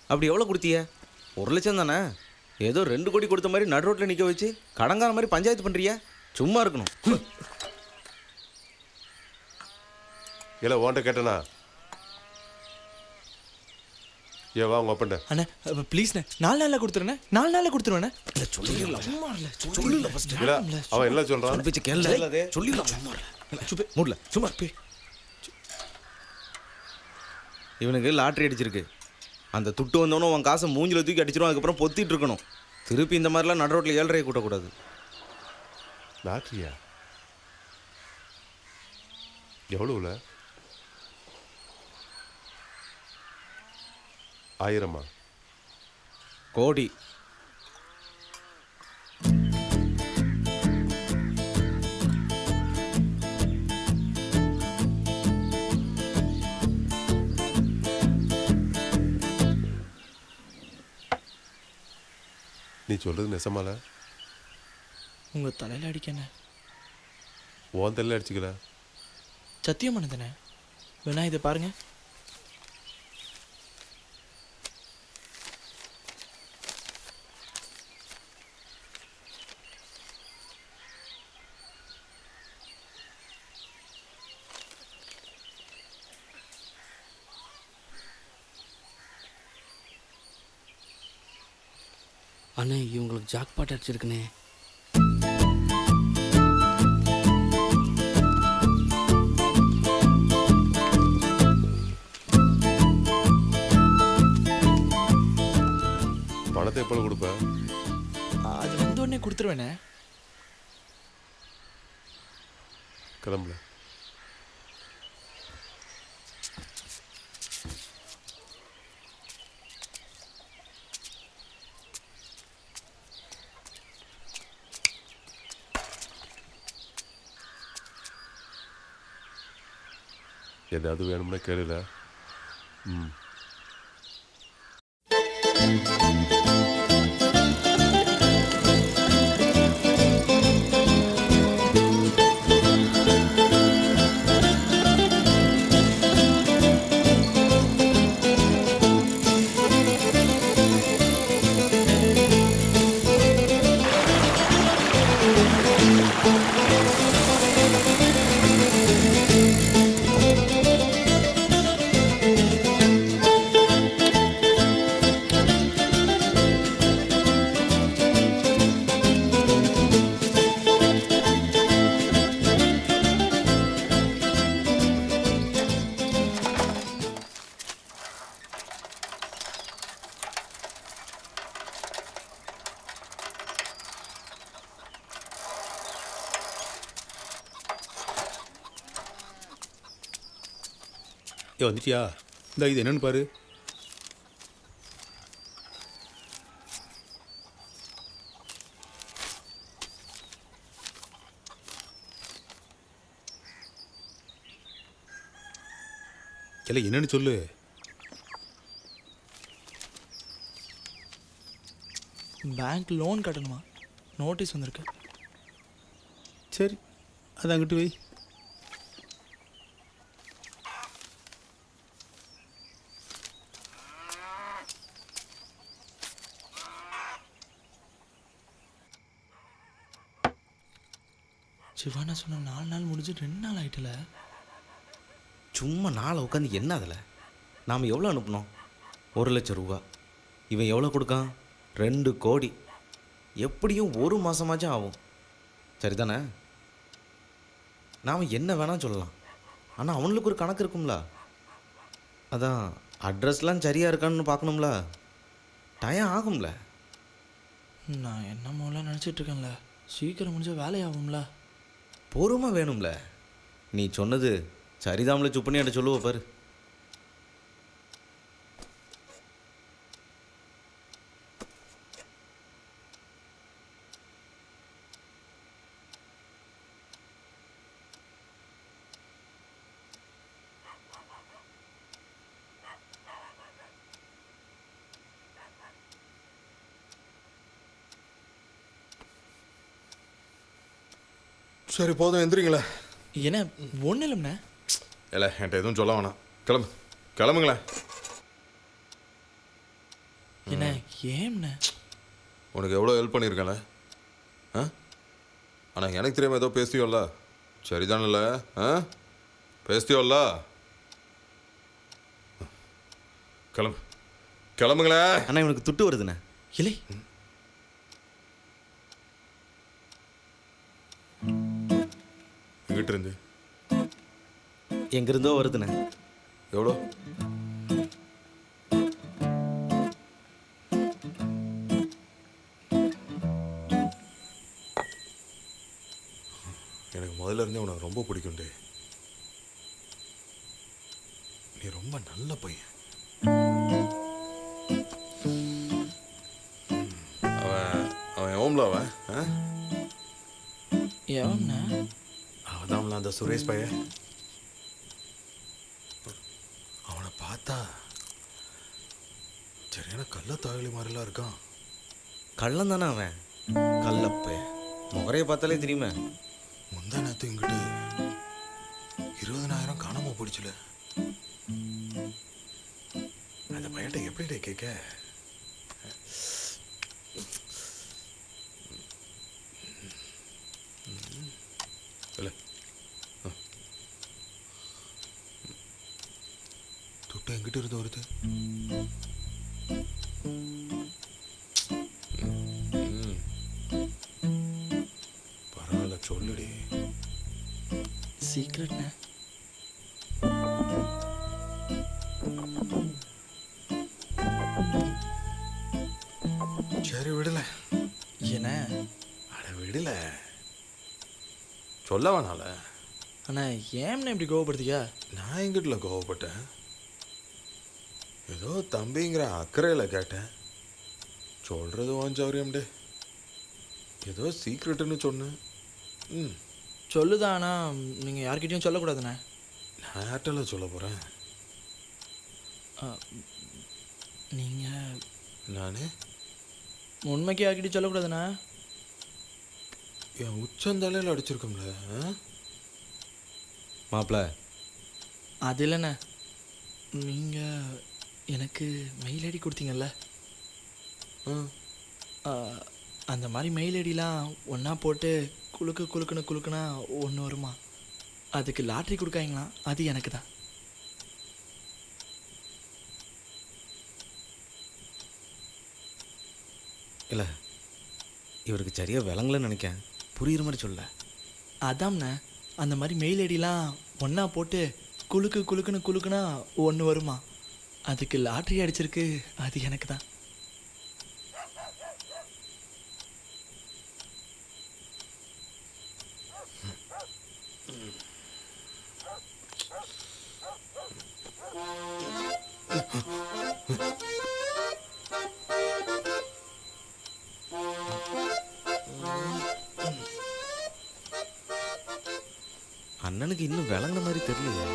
அப்படி எவ்வளோ கொடுத்திய? 1 லட்சம் தானே? ஏதோ 2 கோடி கொடுத்த மாதிரி நடு ரோட்டில் நிற்க வச்சு கடங்கார மாதிரி பஞ்சாயத்து பண்ணுறிய. சும்மா இருக்கணும். இல்லை ஓன்ட்ட கேட்டனா? ஏ வா உங்கள் அப்பன்ட்ட. அண்ணே ப்ளீஸ்ண்ணே, 4 நாளில் கொடுத்துருண்ணே. 4 நாளில் கொடுத்துருவேண்ணே. இல்லை அவன் என்ன சொல்கிறான்? சொல்லிடலாம். மூடல, சும்மா. இவனுக்கு லாட்ரி அடிச்சிருக்கு. அந்த துட்டு வந்தவனும் அவன் காசை மூஞ்சில் தூக்கி அடிச்சிடும். அதுக்கப்புறம் பொத்திட்டு இருக்கணும். திருப்பி இந்த மாதிரிலாம் நடு ரோட்டில் 7:30 கூட்டக்கூடாது. லாட்ரியா? எவ்வளோல? 1000? கோடி. நீ சொல்கிறது நெசமால? உங்கள் தலையில் அடிக்கண்ணே. உன் தலையில் அடிச்சுக்கல, சத்தியம் பண்ணதுண்ணே. வேணா இதை பாருங்க. அண்ணே, இவங்களுக்கு ஜாக்பாட் அடிச்சிருக்குண்ணே. பணத்தை எப்போ கொடுப்ப? அது வந்தோடனே கொடுத்துருவேண்ணே. கிளம்புல. ஏதாவது வேணும்னா கேளுல. ம். ஏ வந்துட்டியா? இந்த இது என்னன்னு பாரு. இல்லை என்னன்னு சொல்லு. பேங்க் லோன் கட்டணுமா? நோட்டீஸ் வந்திருக்கு. சரி, அது அங்கிட்டு வை. சிவானா சொன்ன 4 நாள் முடிஞ்சு 2 நாள் ஆயிட்டல. சும்மா நாளை உட்காந்து என்ன அதில்? நாம் எவ்வளோ அனுப்புனோம்? 1 லட்சம் ரூபா. இவன் எவ்வளோ கொடுக்கான்? 2 கோடி. எப்படியும் 1 மாதமாச்சும் ஆகும். சரிதானே? நாம் என்ன வேணால் சொல்லலாம், ஆனால் அவனுக்கு ஒரு கணக்கு இருக்கும்ல. அதான் அட்ரஸ்லாம் சரியாக இருக்கான்னு பார்க்கணும்ல. டைம் ஆகும்ல. நான் என்னமோலாம் நினச்சிட்ருக்கேன்ல, சீக்கிரம் முடிஞ்ச வேலையாகும்ல. பொறுமை வேணும்ல. நீ சொன்னது சரிதாம்ல, சுப்பனியாட்ட சொல்லுவ பாரு. சரி போதும், எந்திரிங்களேன். என்ன ஒன்றும் இல்லைண்ணே. இல்லை, என்கிட்ட எதுவும் சொல்ல வேணாம். கிளம்புங்களேன். என்ன ஏம்ண்ணே? உனக்கு எவ்வளோ ஹெல்ப் பண்ணியிருக்கேன்ல. ஆனால் எனக்கு தெரியாமல் ஏதோ பேசியோல்ல. சரிதானல்ல? பேசியோல்ல. கிளம்புங்களே. ஆனால் இவனுக்கு துட்டு வருதுண்ணே. இல்லை, எங்கிட்ட இருந்து எங்கிருந்தோ வருதுண்ணே. எவ்வளோ? எனக்கு முதல்ல இருந்தே உனக்கு ரொம்ப பிடிக்கும்டே. நீ ரொம்ப நல்ல பையன். அவன் ஓம்ல அவன் எவண்ணா? அவன்தான் அந்த சுரேஷ் பையன். அவனை பார்த்தா சரியான கள்ளத்தாகலி மாதிரிலாம் இருக்கான். கள்ளம் தானே அவன்? கள்ளப்ப முகரையை பார்த்தாலே தெரியுமே. முந்தா நேரத்து இங்கிட்டு 20,000 காணாம போயிடுச்சுல. அந்த பையன்ட்ட எப்படிடே கேட்க? இல்லை, துட்டு எங்கிட்ட இருந்து வருது. பரவாயில்ல, சொல்லுடி. சீக்கிரட்ண்ணே. சரி விடல. என்ன? அட விடல, சொல்ல வேணால. அண்ணா ஏம்ண்ணே இப்படி கோவப்படுத்திக்க? நான் எங்கிட்டல கோவப்பட்டேன். ஏதோ தம்பிங்கிற அக்கறையில் கேட்டேன். சொல்கிறது வாஞ்சவரியம்டே. ஏதோ சீக்ரெட்டுன்னு சொன்னேன். சொல்லுதாண்ணா, நீங்கள் யார்கிட்டையும் சொல்லக்கூடாதுண்ணே. நான் யார்கிட்ட சொல்ல போகிறேன்? நீங்கள் நான் உண்மைக்கு யார்கிட்டையும் சொல்லக்கூடாதுண்ணா. என் உச்சந்தலையில் அடிச்சிருக்கோம்ல மாப்பிள்ள. அது இல்லைண்ணே, நீங்கள் எனக்கு மெயில் ஐடி கொடுத்தீங்கல்ல, அந்த மாதிரி மெயில் ஐடிலாம் ஒன்றா போட்டு குலுக்குனா ஒன்று வருமா? அதுக்கு லாட்ரி கொடுக்காங்களா? அது எனக்கு தான். இல்லை, இவருக்கு சரியாக விளங்கலன்னு நினைக்கேன். புரியுற மாதிரி சொல்ல. அதாம்ண்ணே, அந்த மாதிரி மெயில் ஐடிலாம் ஒன்றா போட்டு குலுக்குனா ஒன்று வருமா? அதுக்கு லாட்ரி அடிச்சிருக்கு, அது எனக்கு தான். அண்ணனுக்கு இன்னும் விளங்குன மாதிரி தெரியலையே.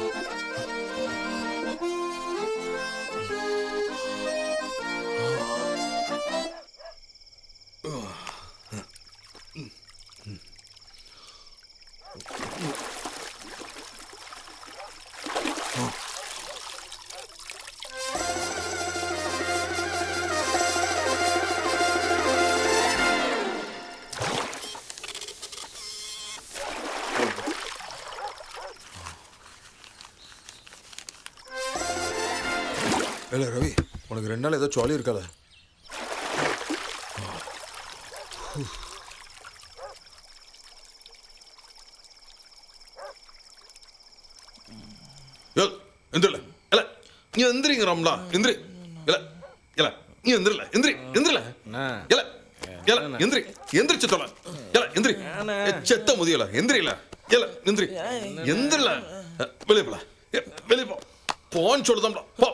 இல்லை ரவி, உனக்கு 2 நாள் ஏதோ ஜாலி இருக்காத. எந்திரல இல்ல நீ எந்திரிங்கிறோம்ல எந்திரி இல்ல இல்ல நீ எந்திரல எந்திரி எந்திரல இல்ல இல்ல எந்திரி எந்திரிச்சு தொலை இல்ல எந்திரி செத்த முதியல எந்திரில இல்ல எந்திரி எந்திரல வெளியே போல வெளியே போ போன்னு சொல்லுதாம்ல போ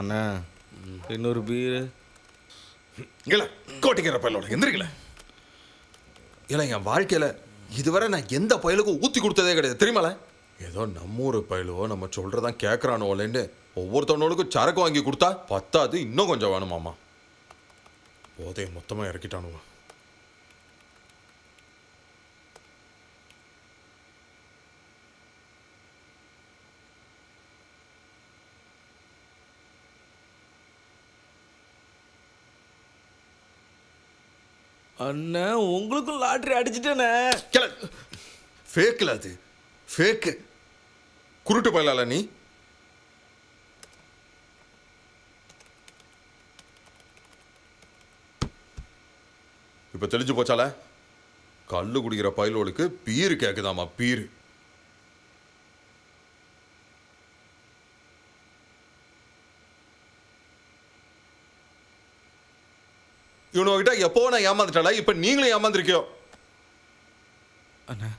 அண்ணா இன்னொரு பீரு இல்ல கோட்டிக்கிற பயலோட எந்திரிக்கல இல்ல என் வாழ்க்கையில இதுவரை நான் எந்த பயலுக்கும் ஊத்தி கொடுத்ததே கிடையாது தெரியுமால ஏதோ நம்ம ஊர் பயலுவோ நம்ம சொல்றதான் கேட்கறானோலன்னு ஒவ்வொருத்தவனோடுக்கும் சரக்கு வாங்கி கொடுத்தா பத்தாது இன்னும் கொஞ்சம் வேணுமாமா போதையை மொத்தமா இறக்கிட்டானுவா அண்ணா உங்களுக்கும் லாட்ரி அடிச்சிட்டேனே. ஃபேக்கில் அது ஃபேக்கு குருட்டு பயலால நீ இப்போ தெளிஞ்சு போச்சால கல்லு குடிக்கிற பயலோளுக்கு பீரு கேட்குதாமா பீரு இவனுகிட்ட எப்போ நான் ஏமாந்துட்டாளா இப்ப நீங்களும் ஏமாந்துருக்கியோ அண்ணா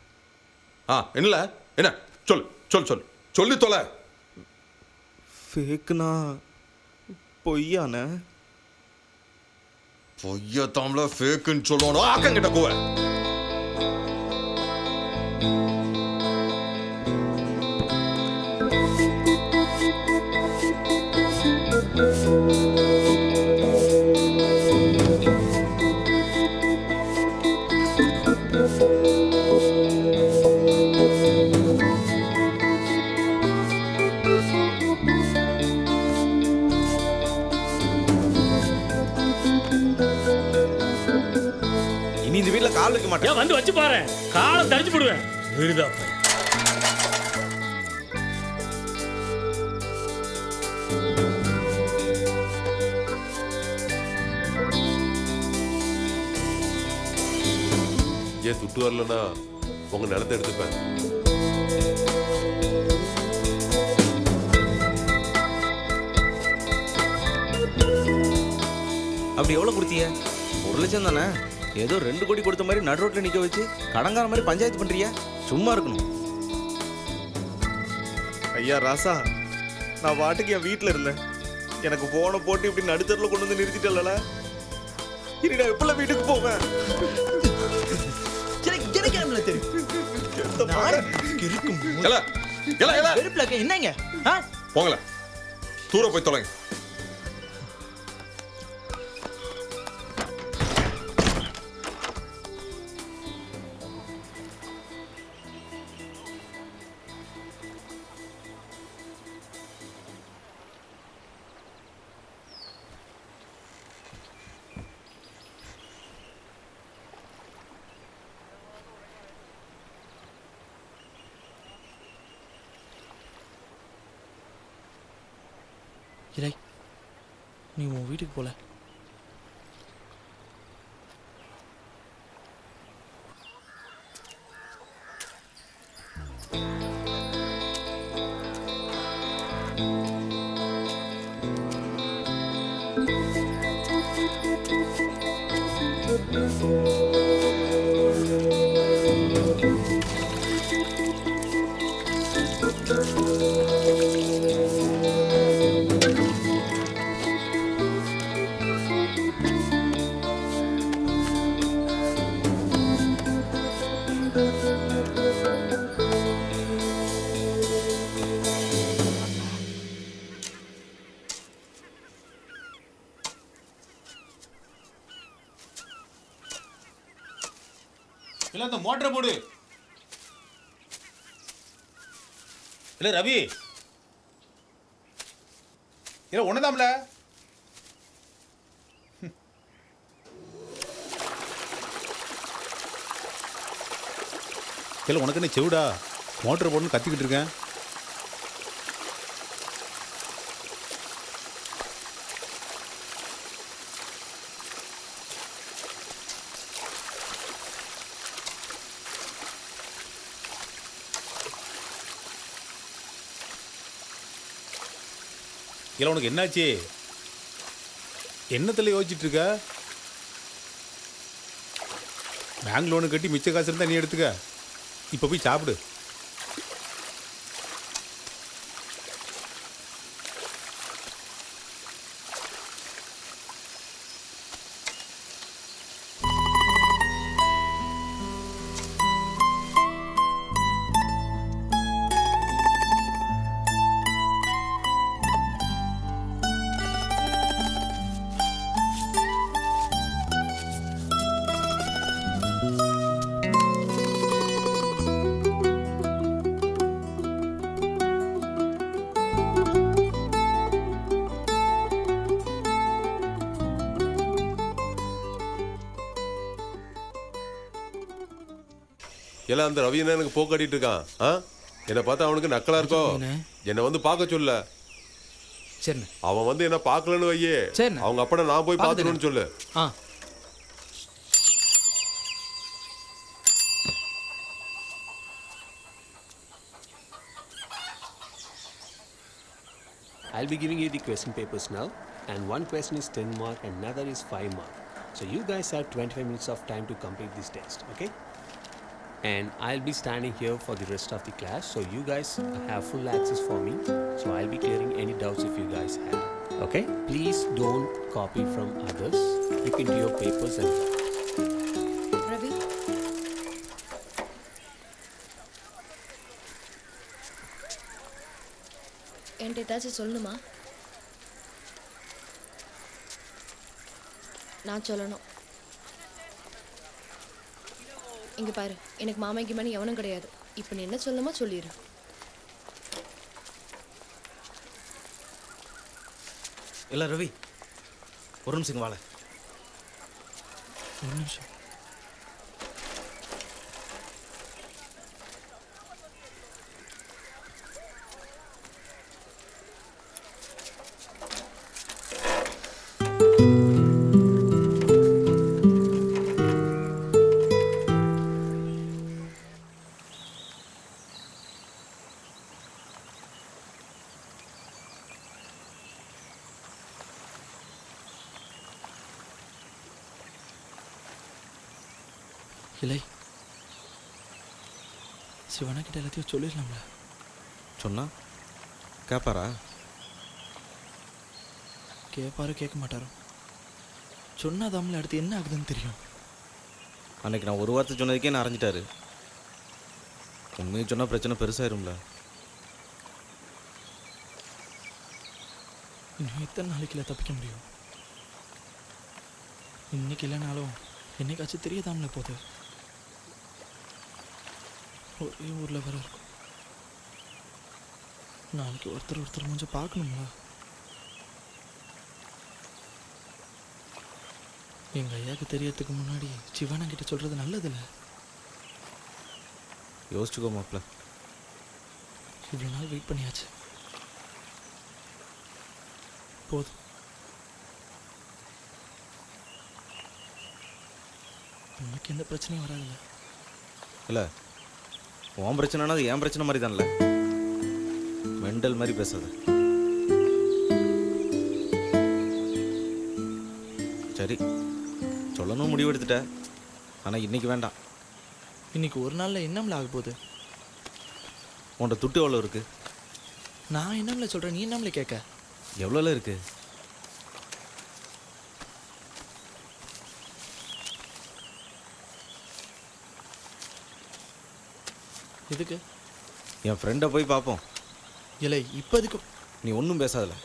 என்னல என்ன சொல் சொல் சொல் சொல்லி தொலை ஃபேக்குனா பொய்யாண்ணே பொய்ய தாம்ல ஃபேக்குன்னு சொல்லணும் ஆக்கங்கிட்ட போவ இனி இந்த வீட்டில் கால் வைக்க மாட்டேன். வந்து வச்சு பாரு, காலை தடிச்சு போடுவேன். விருதா ஏன் துட்டு வரலன்னா உங்க நிலத்தை எடுத்துப்பேன். அப்படி எவ்வளோ கொடுத்தீங்க? 1 லட்சம் தானே? ஏதோ 2 கோடி கொடுத்த மாதிரி நடு ரோட்டில் நிற்க வச்சு கடங்கார மாதிரி பஞ்சாயத்து பண்ணுறியா? சும்மா இருக்கணும். ஐயா ராசா, நான் பாட்டுக்கு என் வீட்டில் இருந்தேன். எனக்கு போன போட்டு இப்படி நடுத்தரில் கொண்டு வந்து நிறுத்திட்டல. இனி நான் எப்பெல்லாம் வீட்டுக்கு போவேன்? என்னங்க போங்கல தூர போய் தொலைங்க. இல்லை, நீ உன் வீட்டுக்கு போல. இல்லை அந்த மோட்டரை போடு. இல்லை ரவி, இல்லை ஒண்ணுதாம்ல. இல்லை உனக்கு என்ன செவிடா? மோட்டர் போடணும்னு கத்திக்கிட்டு இருக்கேன். இல்லை உனக்கு என்னாச்சு? என்னத்தில் யோசிச்சுட்டு இருக்க? பேங்க் லோனு கட்டி மிச்ச காசு இருந்தால் நீ எடுத்துக்க. இப்போ போய் சாப்பிடு. எல்லாம் அந்த ரவி எனக்கு போக்காட்டிட்டு இருக்கான். என்னை பார்த்தா அவனுக்கு நக்கலா இருக்கோ? என்னை வந்து பார்க்க சொல்ல. சரி. அவன் வந்து என்ன பார்க்கலன்னு வையே, அவங்க அப்பட நான் போய் பார்த்துக்கணும்னு சொல்லு. I'll be giving you the question papers now, and one question is 10 mark and another is 5 mark. So you guys have 25 minutes of time to complete this test, okay? And I'll be standing here for the rest of the class, so you guys have full access for me, so I'll be clearing any doubts if you guys have, okay? Please don't copy from others. Look into your papers and Ravi, என்கிட்ட ஏதாச்சும் சொல்லணுமா? நான் சொல்லணும். இங்க பாரு, எனக்கு மாமைக்கு மணி எவனும் கிடையாது. இப்போ நீ என்ன சொல்லணுமோ சொல்லிடு. இல்லை ரவி, ஒரு நிமிஷம் வாழ. ஒரு நிமிஷம். இல்லை, சிவனா கிட்ட எல்லாத்தையும் சொல்லிடலாம்ல? சொன்னா கேட்பாரா? கேட்பாரோ கேட்க மாட்டாரோ? சொன்னா தமிழ் அடுத்து என்ன ஆகுதுன்னு தெரியும். அன்னைக்கு நான் ஒரு வார்த்தை சொன்னதுக்கே நான் அரைஞ்சிட்டாரு. உண்மையை சொன்னால் பிரச்சனை பெருசாயிரும்ல. இன்னும் எத்தனை நாளைக்குல தப்பிக்க முடியும்? இன்னைக்கு இல்லைனாலும் என்னைக்காச்சும் தெரியாதாமல போகுது. ஒரே ஊரில் வர இருக்கும். நாளைக்கு ஒருத்தர் மூஞ்ச பார்க்கணுங்களா? எங்கள் ஐயாவுக்கு தெரியறதுக்கு முன்னாடி சிவானா கிட்ட சொல்கிறது நல்லதில்லை. யோசிச்சுக்கோ மாப்பிள்ள. இவ்வளோ நாள் வெயிட் பண்ணியாச்சு, போதும். உனக்கு எந்த பிரச்சனையும் வராதுல்ல? இல்லை, உன் பிரச்சனைனா அது என் பிரச்சனை மாதிரி தான்ல. மெண்டல் மாதிரி பேசாத. சரி, சொல்லணும் முடிவெடுத்துட்ட. ஆனால் இன்னைக்கு வேண்டாம். இன்னைக்கு ஒரு நாளில் என்னம்ல ஆக போகுது? உன்கிட்ட துட்டு எவ்வளோ இருக்கு? நான் என்னம்ல சொல்கிறேன், நீ என்னம்ல கேட்க? எவ்வளோல இருக்கு? எதுக்கு? என் ஃப்ரெண்டை போய் பார்ப்போம். இல்லை, இப்போதுக்கு நீ ஒன்றும் பேசாதல.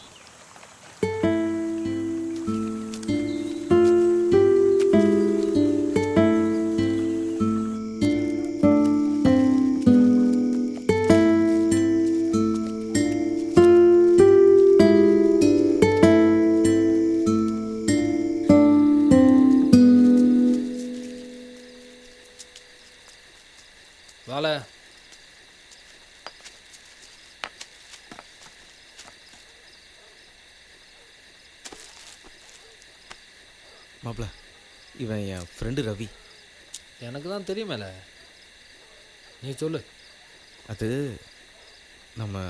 வாழ மாப்பிள்ள, இவன் என் ஃப்ரெண்டு ரவி. எனக்கு தான் தெரியுமேல, நீ சொல்லு. அது நம்ம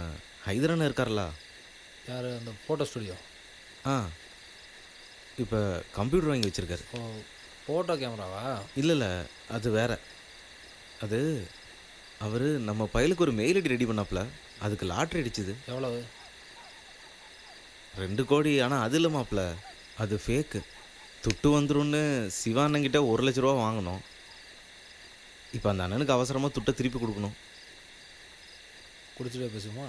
ஹைதரன் இருக்கார்ல, யார் அந்த ஃபோட்டோ ஸ்டுடியோ? ஆ இப்போ கம்ப்யூட்டர் வாங்கி வச்சுருக்காரு. ஓ, ஃபோட்டோ கேமராவா? இல்லை இல்லை, அது வேற. அது அவர் நம்ம பையலுக்கு ஒரு மெயில் ஐடி ரெடி பண்ணாப்புல, அதுக்கு லாட்ரி அடிச்சுது. எவ்வளவு? 2 கோடி. ஆனால் அது இல்லை மாப்பிள்ள, அது ஃபேக்கு. துட்டு வந்துரும்னு சிவானங்கிட்ட 1 லட்ச ரூபா வாங்கினோம். இப்போ அந்த அண்ணனுக்கு அவசரமாக துட்டை திருப்பி கொடுக்கணும். குடிச்சிட்டே பேசுமா?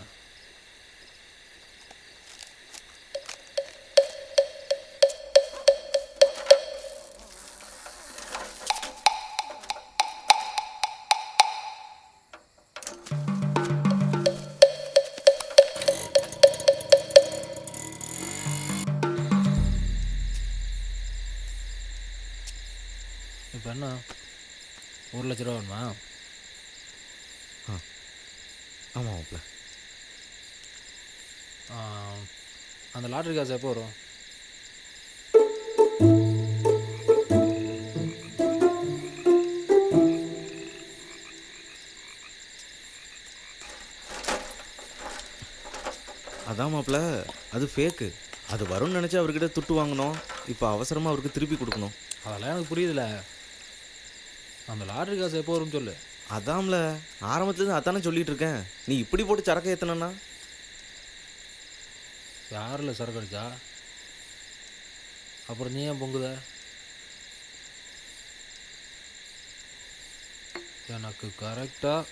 இப்போ என்ன 1 லட்ச ரூபா வேணுமா? ஆமாம் மாப்பிள்ள. அந்த லாட்ரி காசு எப்போ வரும்? அதான் மாப்பிள்ள, அது ஃபேக்கு. அது வரும்னு நினச்சி அவர்கிட்ட துட்டு வாங்கினோம். இப்போ அவசரமாக அவருக்கு திருப்பி கொடுக்கணும். அதெல்லாம் எனக்கு புரியுதுல. அந்த லாட்ரி காசு எப்போ வரும்னு சொல்லு. அதான்ல, ஆரம்பத்துலேருந்து அதானே சொல்லிகிட்டு இருக்கேன். நீ இப்படி போட்டு சரக்கு ஏற்றனா? யாரில் சரக்கு அடிச்சா? அப்புறம் நீ ஏன் பொங்குத? எனக்கு கரெக்டாக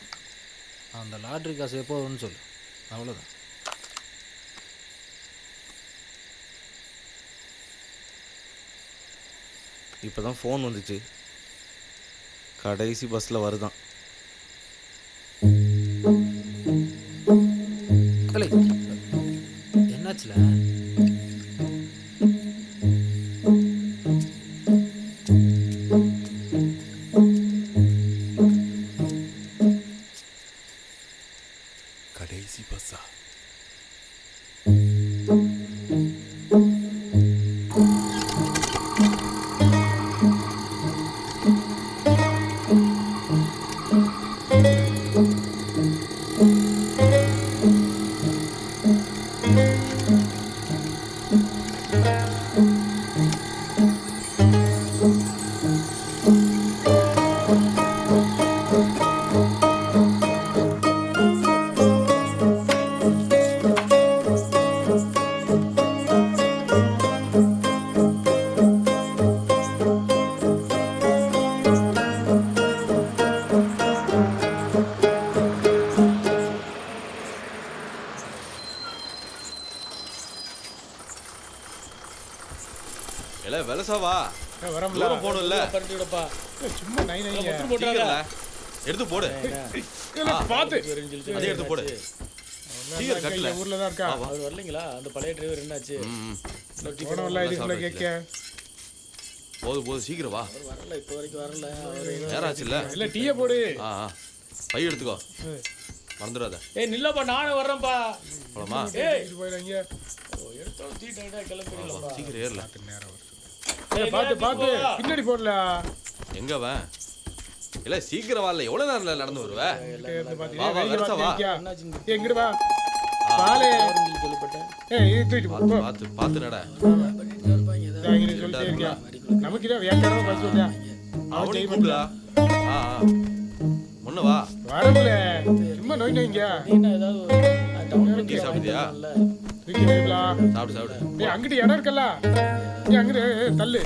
அந்த லாட்ரி காசு எப்போ வரும்னு சொல்லு, அவ்வளோதான். இப்போ தான் ஃபோன் வந்துச்சு, கடைசி பஸ்ஸில் வருதான். என்னாச்சுல? கடைசி பஸ்ஸா? இல்லை வெலசாவா வரம்ல. தூரம் போகணும்ல. பரட்டி விடப்பா. சும்மா நை நைங்க. சீக்கிரம்ல. எடுத்து போடு. பார்த்து அதே எடுத்து போடு. சீக்கிரம் கட்டல. ஊர்ல தான் இருக்கா? அவர் வரலீங்களா? அந்த பழைய டிரைவர் என்னாச்சு? போனவெல்லாம் இதுக்குள்ள கேட்க. போது சீக்கிரம் வா. அவர் வரல, இப்போ வரைக்கும் வரல. நேரம் ஆச்சுல்ல. இல்ல டீயை போடு. பை எடுத்துக்கோ, மறந்துடாத. ஏய் நில்லப்பா, நானும் வர்றேன்ப்பா. போலாமா? ஏய் போயிடாங்க. எடுத்தோம் தீட்டா கிளம்பிடலாம்ப்பா. சீக்கிரம் ஏறல. பார்த்து பார்த்து பின்னாடி போடல. எங்க வா? இல்ல சீக்கிரம் வரல. எவ்வளவு நேரம் நடந்து வருவ? வா வா வெலசா வா. எங்கட வா. பாலே கேள்விப்பட்டேன். ஏய் இது தூக்கிட்டு போ. பாத்து நட. இங்க சொல்லிட்டே இருக்கியா? நமக்கு இத வேண்டாம் பஸ் வந்தா. அவனை கூப்பிடா. முன்ன வா. வரல. சும்மா நோய் நோய்ங்க. நீ ஏதாவது டவுன் டீ சாப்பிட்டியா? தூக்கிடுங்களா? சாப்பிடு. ஏய் அங்கிட்டு இடம் இருக்கல்ல? நீ அங்கிட்டு தள்ளு.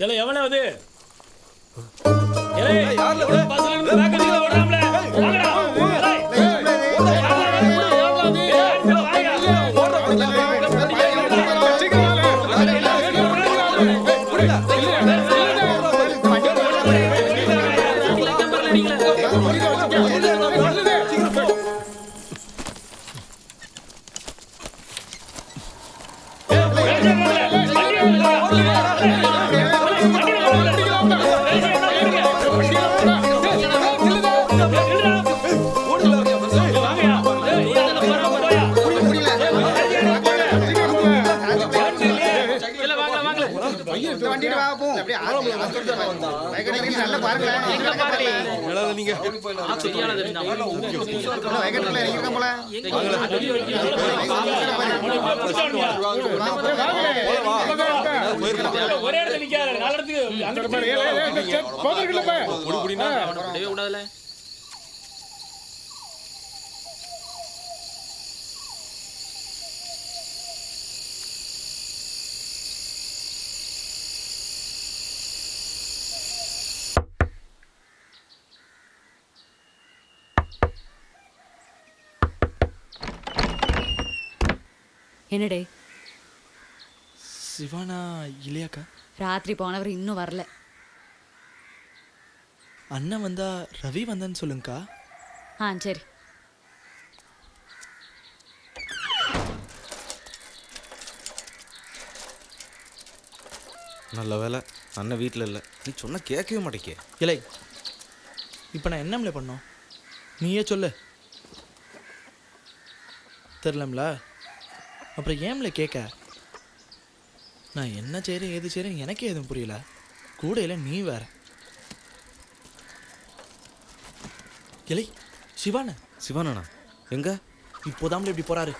எல்லாம் எவ்வளவு அது? யார்ல பஸ்ல இருந்து பேக் அடிக்கல ஓடுறாம்ல. வாங்கடா. என்னடே சிவானா இல்லையாக்கா? ராத்திரி போனவர் இன்னும் வரல. அண்ணன் வந்தா ரவி வந்தான்னு சொல்லுங்கக்கா. சரி. நல்ல வேலை அண்ணன் வீட்டில் இல்லை. நீ சொன்ன கேட்கவே மாட்டேக்கே. இல்லை, இப்போ நான் என்னம்ல பண்ணோம் நீயே சொல்லு. தெரிலம்ல, அப்புறம் ஏம்ல கேட்க? நான் என்ன செய்கிறேன் ஏது செய்கிறேன் எனக்கே எதுவும் புரியல. கூடையில் நீ வேற. இல்லை சிவானா. சிவானா எங்க? இப்போதாம்ல இப்படி போறாரு.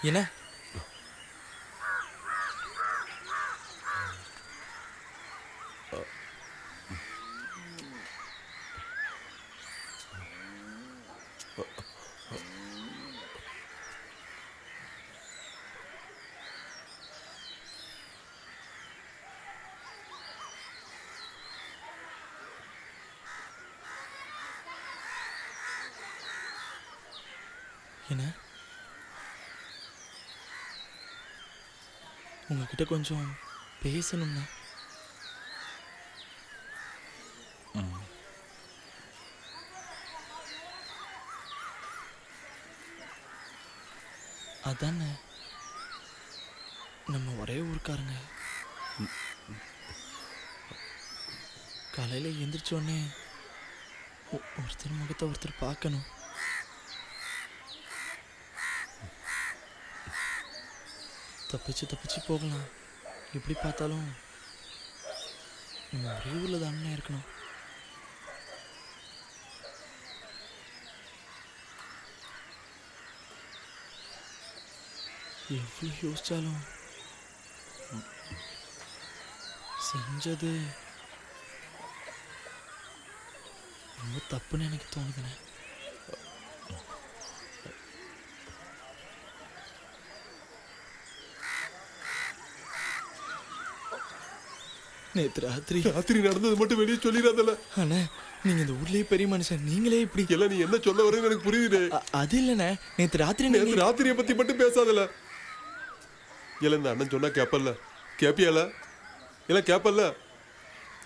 என்ன என்ன உங்ககிட்ட கொஞ்சம் பேசணும்னா. அதானே, நம்ம ஒரே ஊருக்காரங்க. காலையில் எந்திரிச்சோடனே ஒருத்தர் முகத்தை ஒருத்தர் பார்க்கணும். தப்பிச்சு போகலாம். எப்படி பார்த்தாலும் ஒரே ஊரில் தானே இருக்கணும். எவ்வளோ யோசிச்சாலும் செஞ்சது ரொம்ப தப்புன்னு எனக்கு தோணுதுண்ணே. நேற்று ராத்திரி நடந்தது மட்டும் வெளியே சொல்லிடாதல. அண்ணா, நீங்க இந்த ஊர்லயே பெரிய மனுஷன், நீங்களே இப்படி எல்லாம் நீ என்ன சொல்ல வரேன்னு எனக்கு புரியுது. அது இல்லைண்ணே, நேற்று ராத்திரியை பத்தி மட்டும் பேசாதல. இல்ல இந்த அண்ணன் சொன்னா கேப்பல்ல, கேப்பியால இல்ல கேப்பல்ல.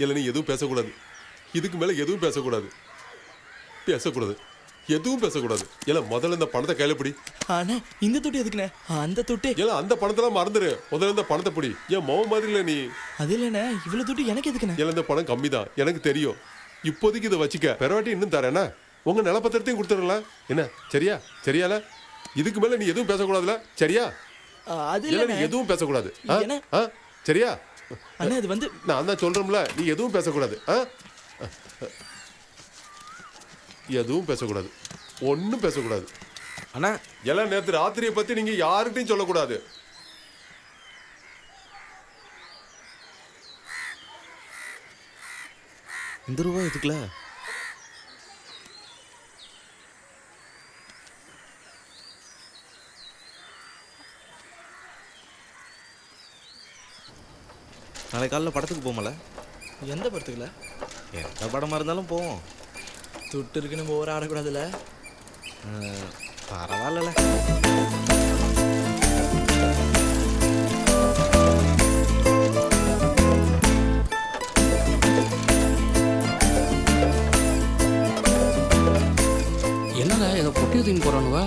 இல்ல நீ எதுவும் பேசக்கூடாது. இதுக்கு மேல எதுவும் பேசக்கூடாது. எதுவும் பேசக்கூடாது. இல்ல முதல்ல இந்த பணத்தை கையில பிடி. ஆனா இந்த தொட்டி எதுக்குண்ணே? அந்த தொட்டி இல்ல அந்த பணத்தெல்லாம் மறந்துரு. முதல்ல இந்த பணத்தை பிடி. ஏன் மௌ மாதிரி இல்ல நீ? அது இல்லைண்ணே, இவ்வளவு தொட்டி எனக்கு எதுக்குண்ணே? இல்ல இந்த பணம் கம்மி தான், எனக்கு தெரியும். இப்போதைக்கு இதை வச்சுக்க, பெறவாட்டி இன்னும் தரேன்னா உங்க நிலப்பத்திரத்தையும் கொடுத்துடலாம். என்ன சரியால? இதுக்கு மேல நீ எதுவும் பேசக்கூடாதுல, சரியா? அது இல்ல நீ எதுவும் பேசக்கூடாது. சரியா? அண்ணா இது வந்து நான் தான் சொல்றேன்ல, நீ எதுவும் பேசக்கூடாது. எதுவும் பேசக்கூடாது, ஒன்றும் பேசக்கூடாது. அண்ணா எல்லாம் நேற்று ராத்திரியை பத்தி நீங்க யாருக்கிட்டையும் சொல்லக்கூடாது. இந்த ரூபா எதுக்குல? நாளைக்கு காலைல படத்துக்கு போமல? எந்த படத்துக்குல? எந்த படமாக இருந்தாலும் போவோம். துட்டு இருக்குன்னு ஓவர ஆடக்கூடாதுல்ல. பரவாயில்ல. என்னடா ஏதோ பொட்டி தூக்கி போறானுவா?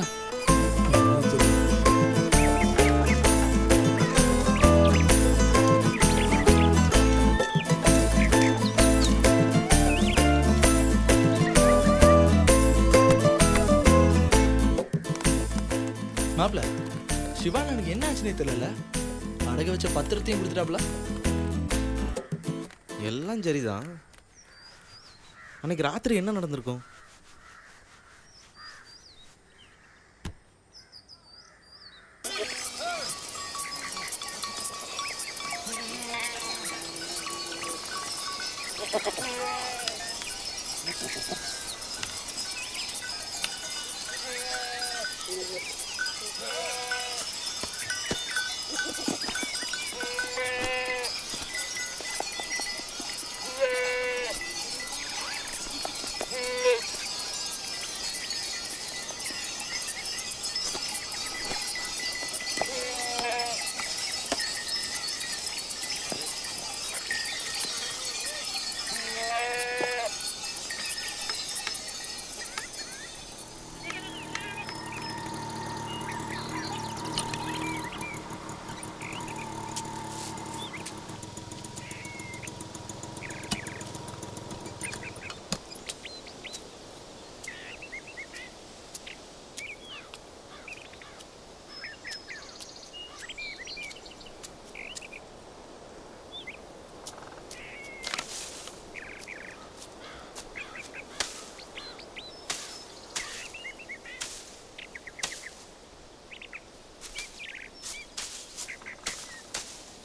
மாப்பிள்ள சிவான் எனக்கு என்ன ஆச்சுன்னே தெரியல. அடக வச்ச பத்திரத்தையும் கொடுத்துட்டாப்ல. எல்லாம் சரிதான். அன்னைக்கு ராத்திரி என்ன நடந்திருக்கும்?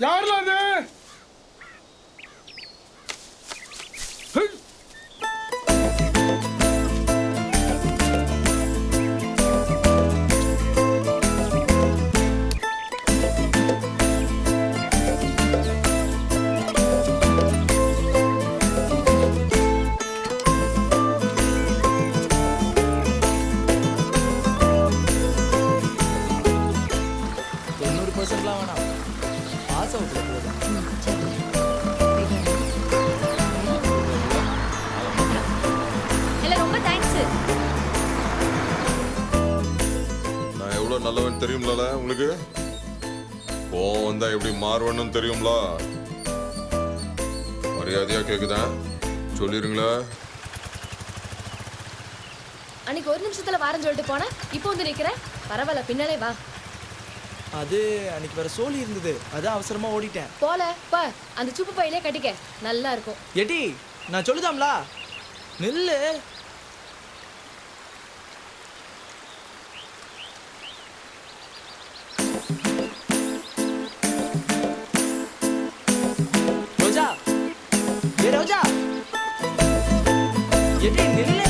யாருல அது? நல்லவன் தெரியும்ல உங்களுக்கு? கோவம் வந்தா எப்படி மாறுவன்னு தெரியும்ல? மரியாதையா கேக்குதா? சொல்லிருங்களா? அன்னைக்கு ஒரு நிமிஷத்துல வாரம் சொல்லிட்டு போனேன், இப்போ வந்து நிக்கிறேன். பரவாயில்ல, பின்னாலே வா. அது அன்னைக்கு வேற சோழி இருந்தது, அதான் அவசரமா ஓடிட்டேன். போல பா, அந்த சுப்பு பையிலே கட்டிக்க, நல்லா இருக்கும். எடி நான் சொல்லுதாம்ல, நில்லு. ரோஜா, ஏ ரோஜா, எடி நில்லு.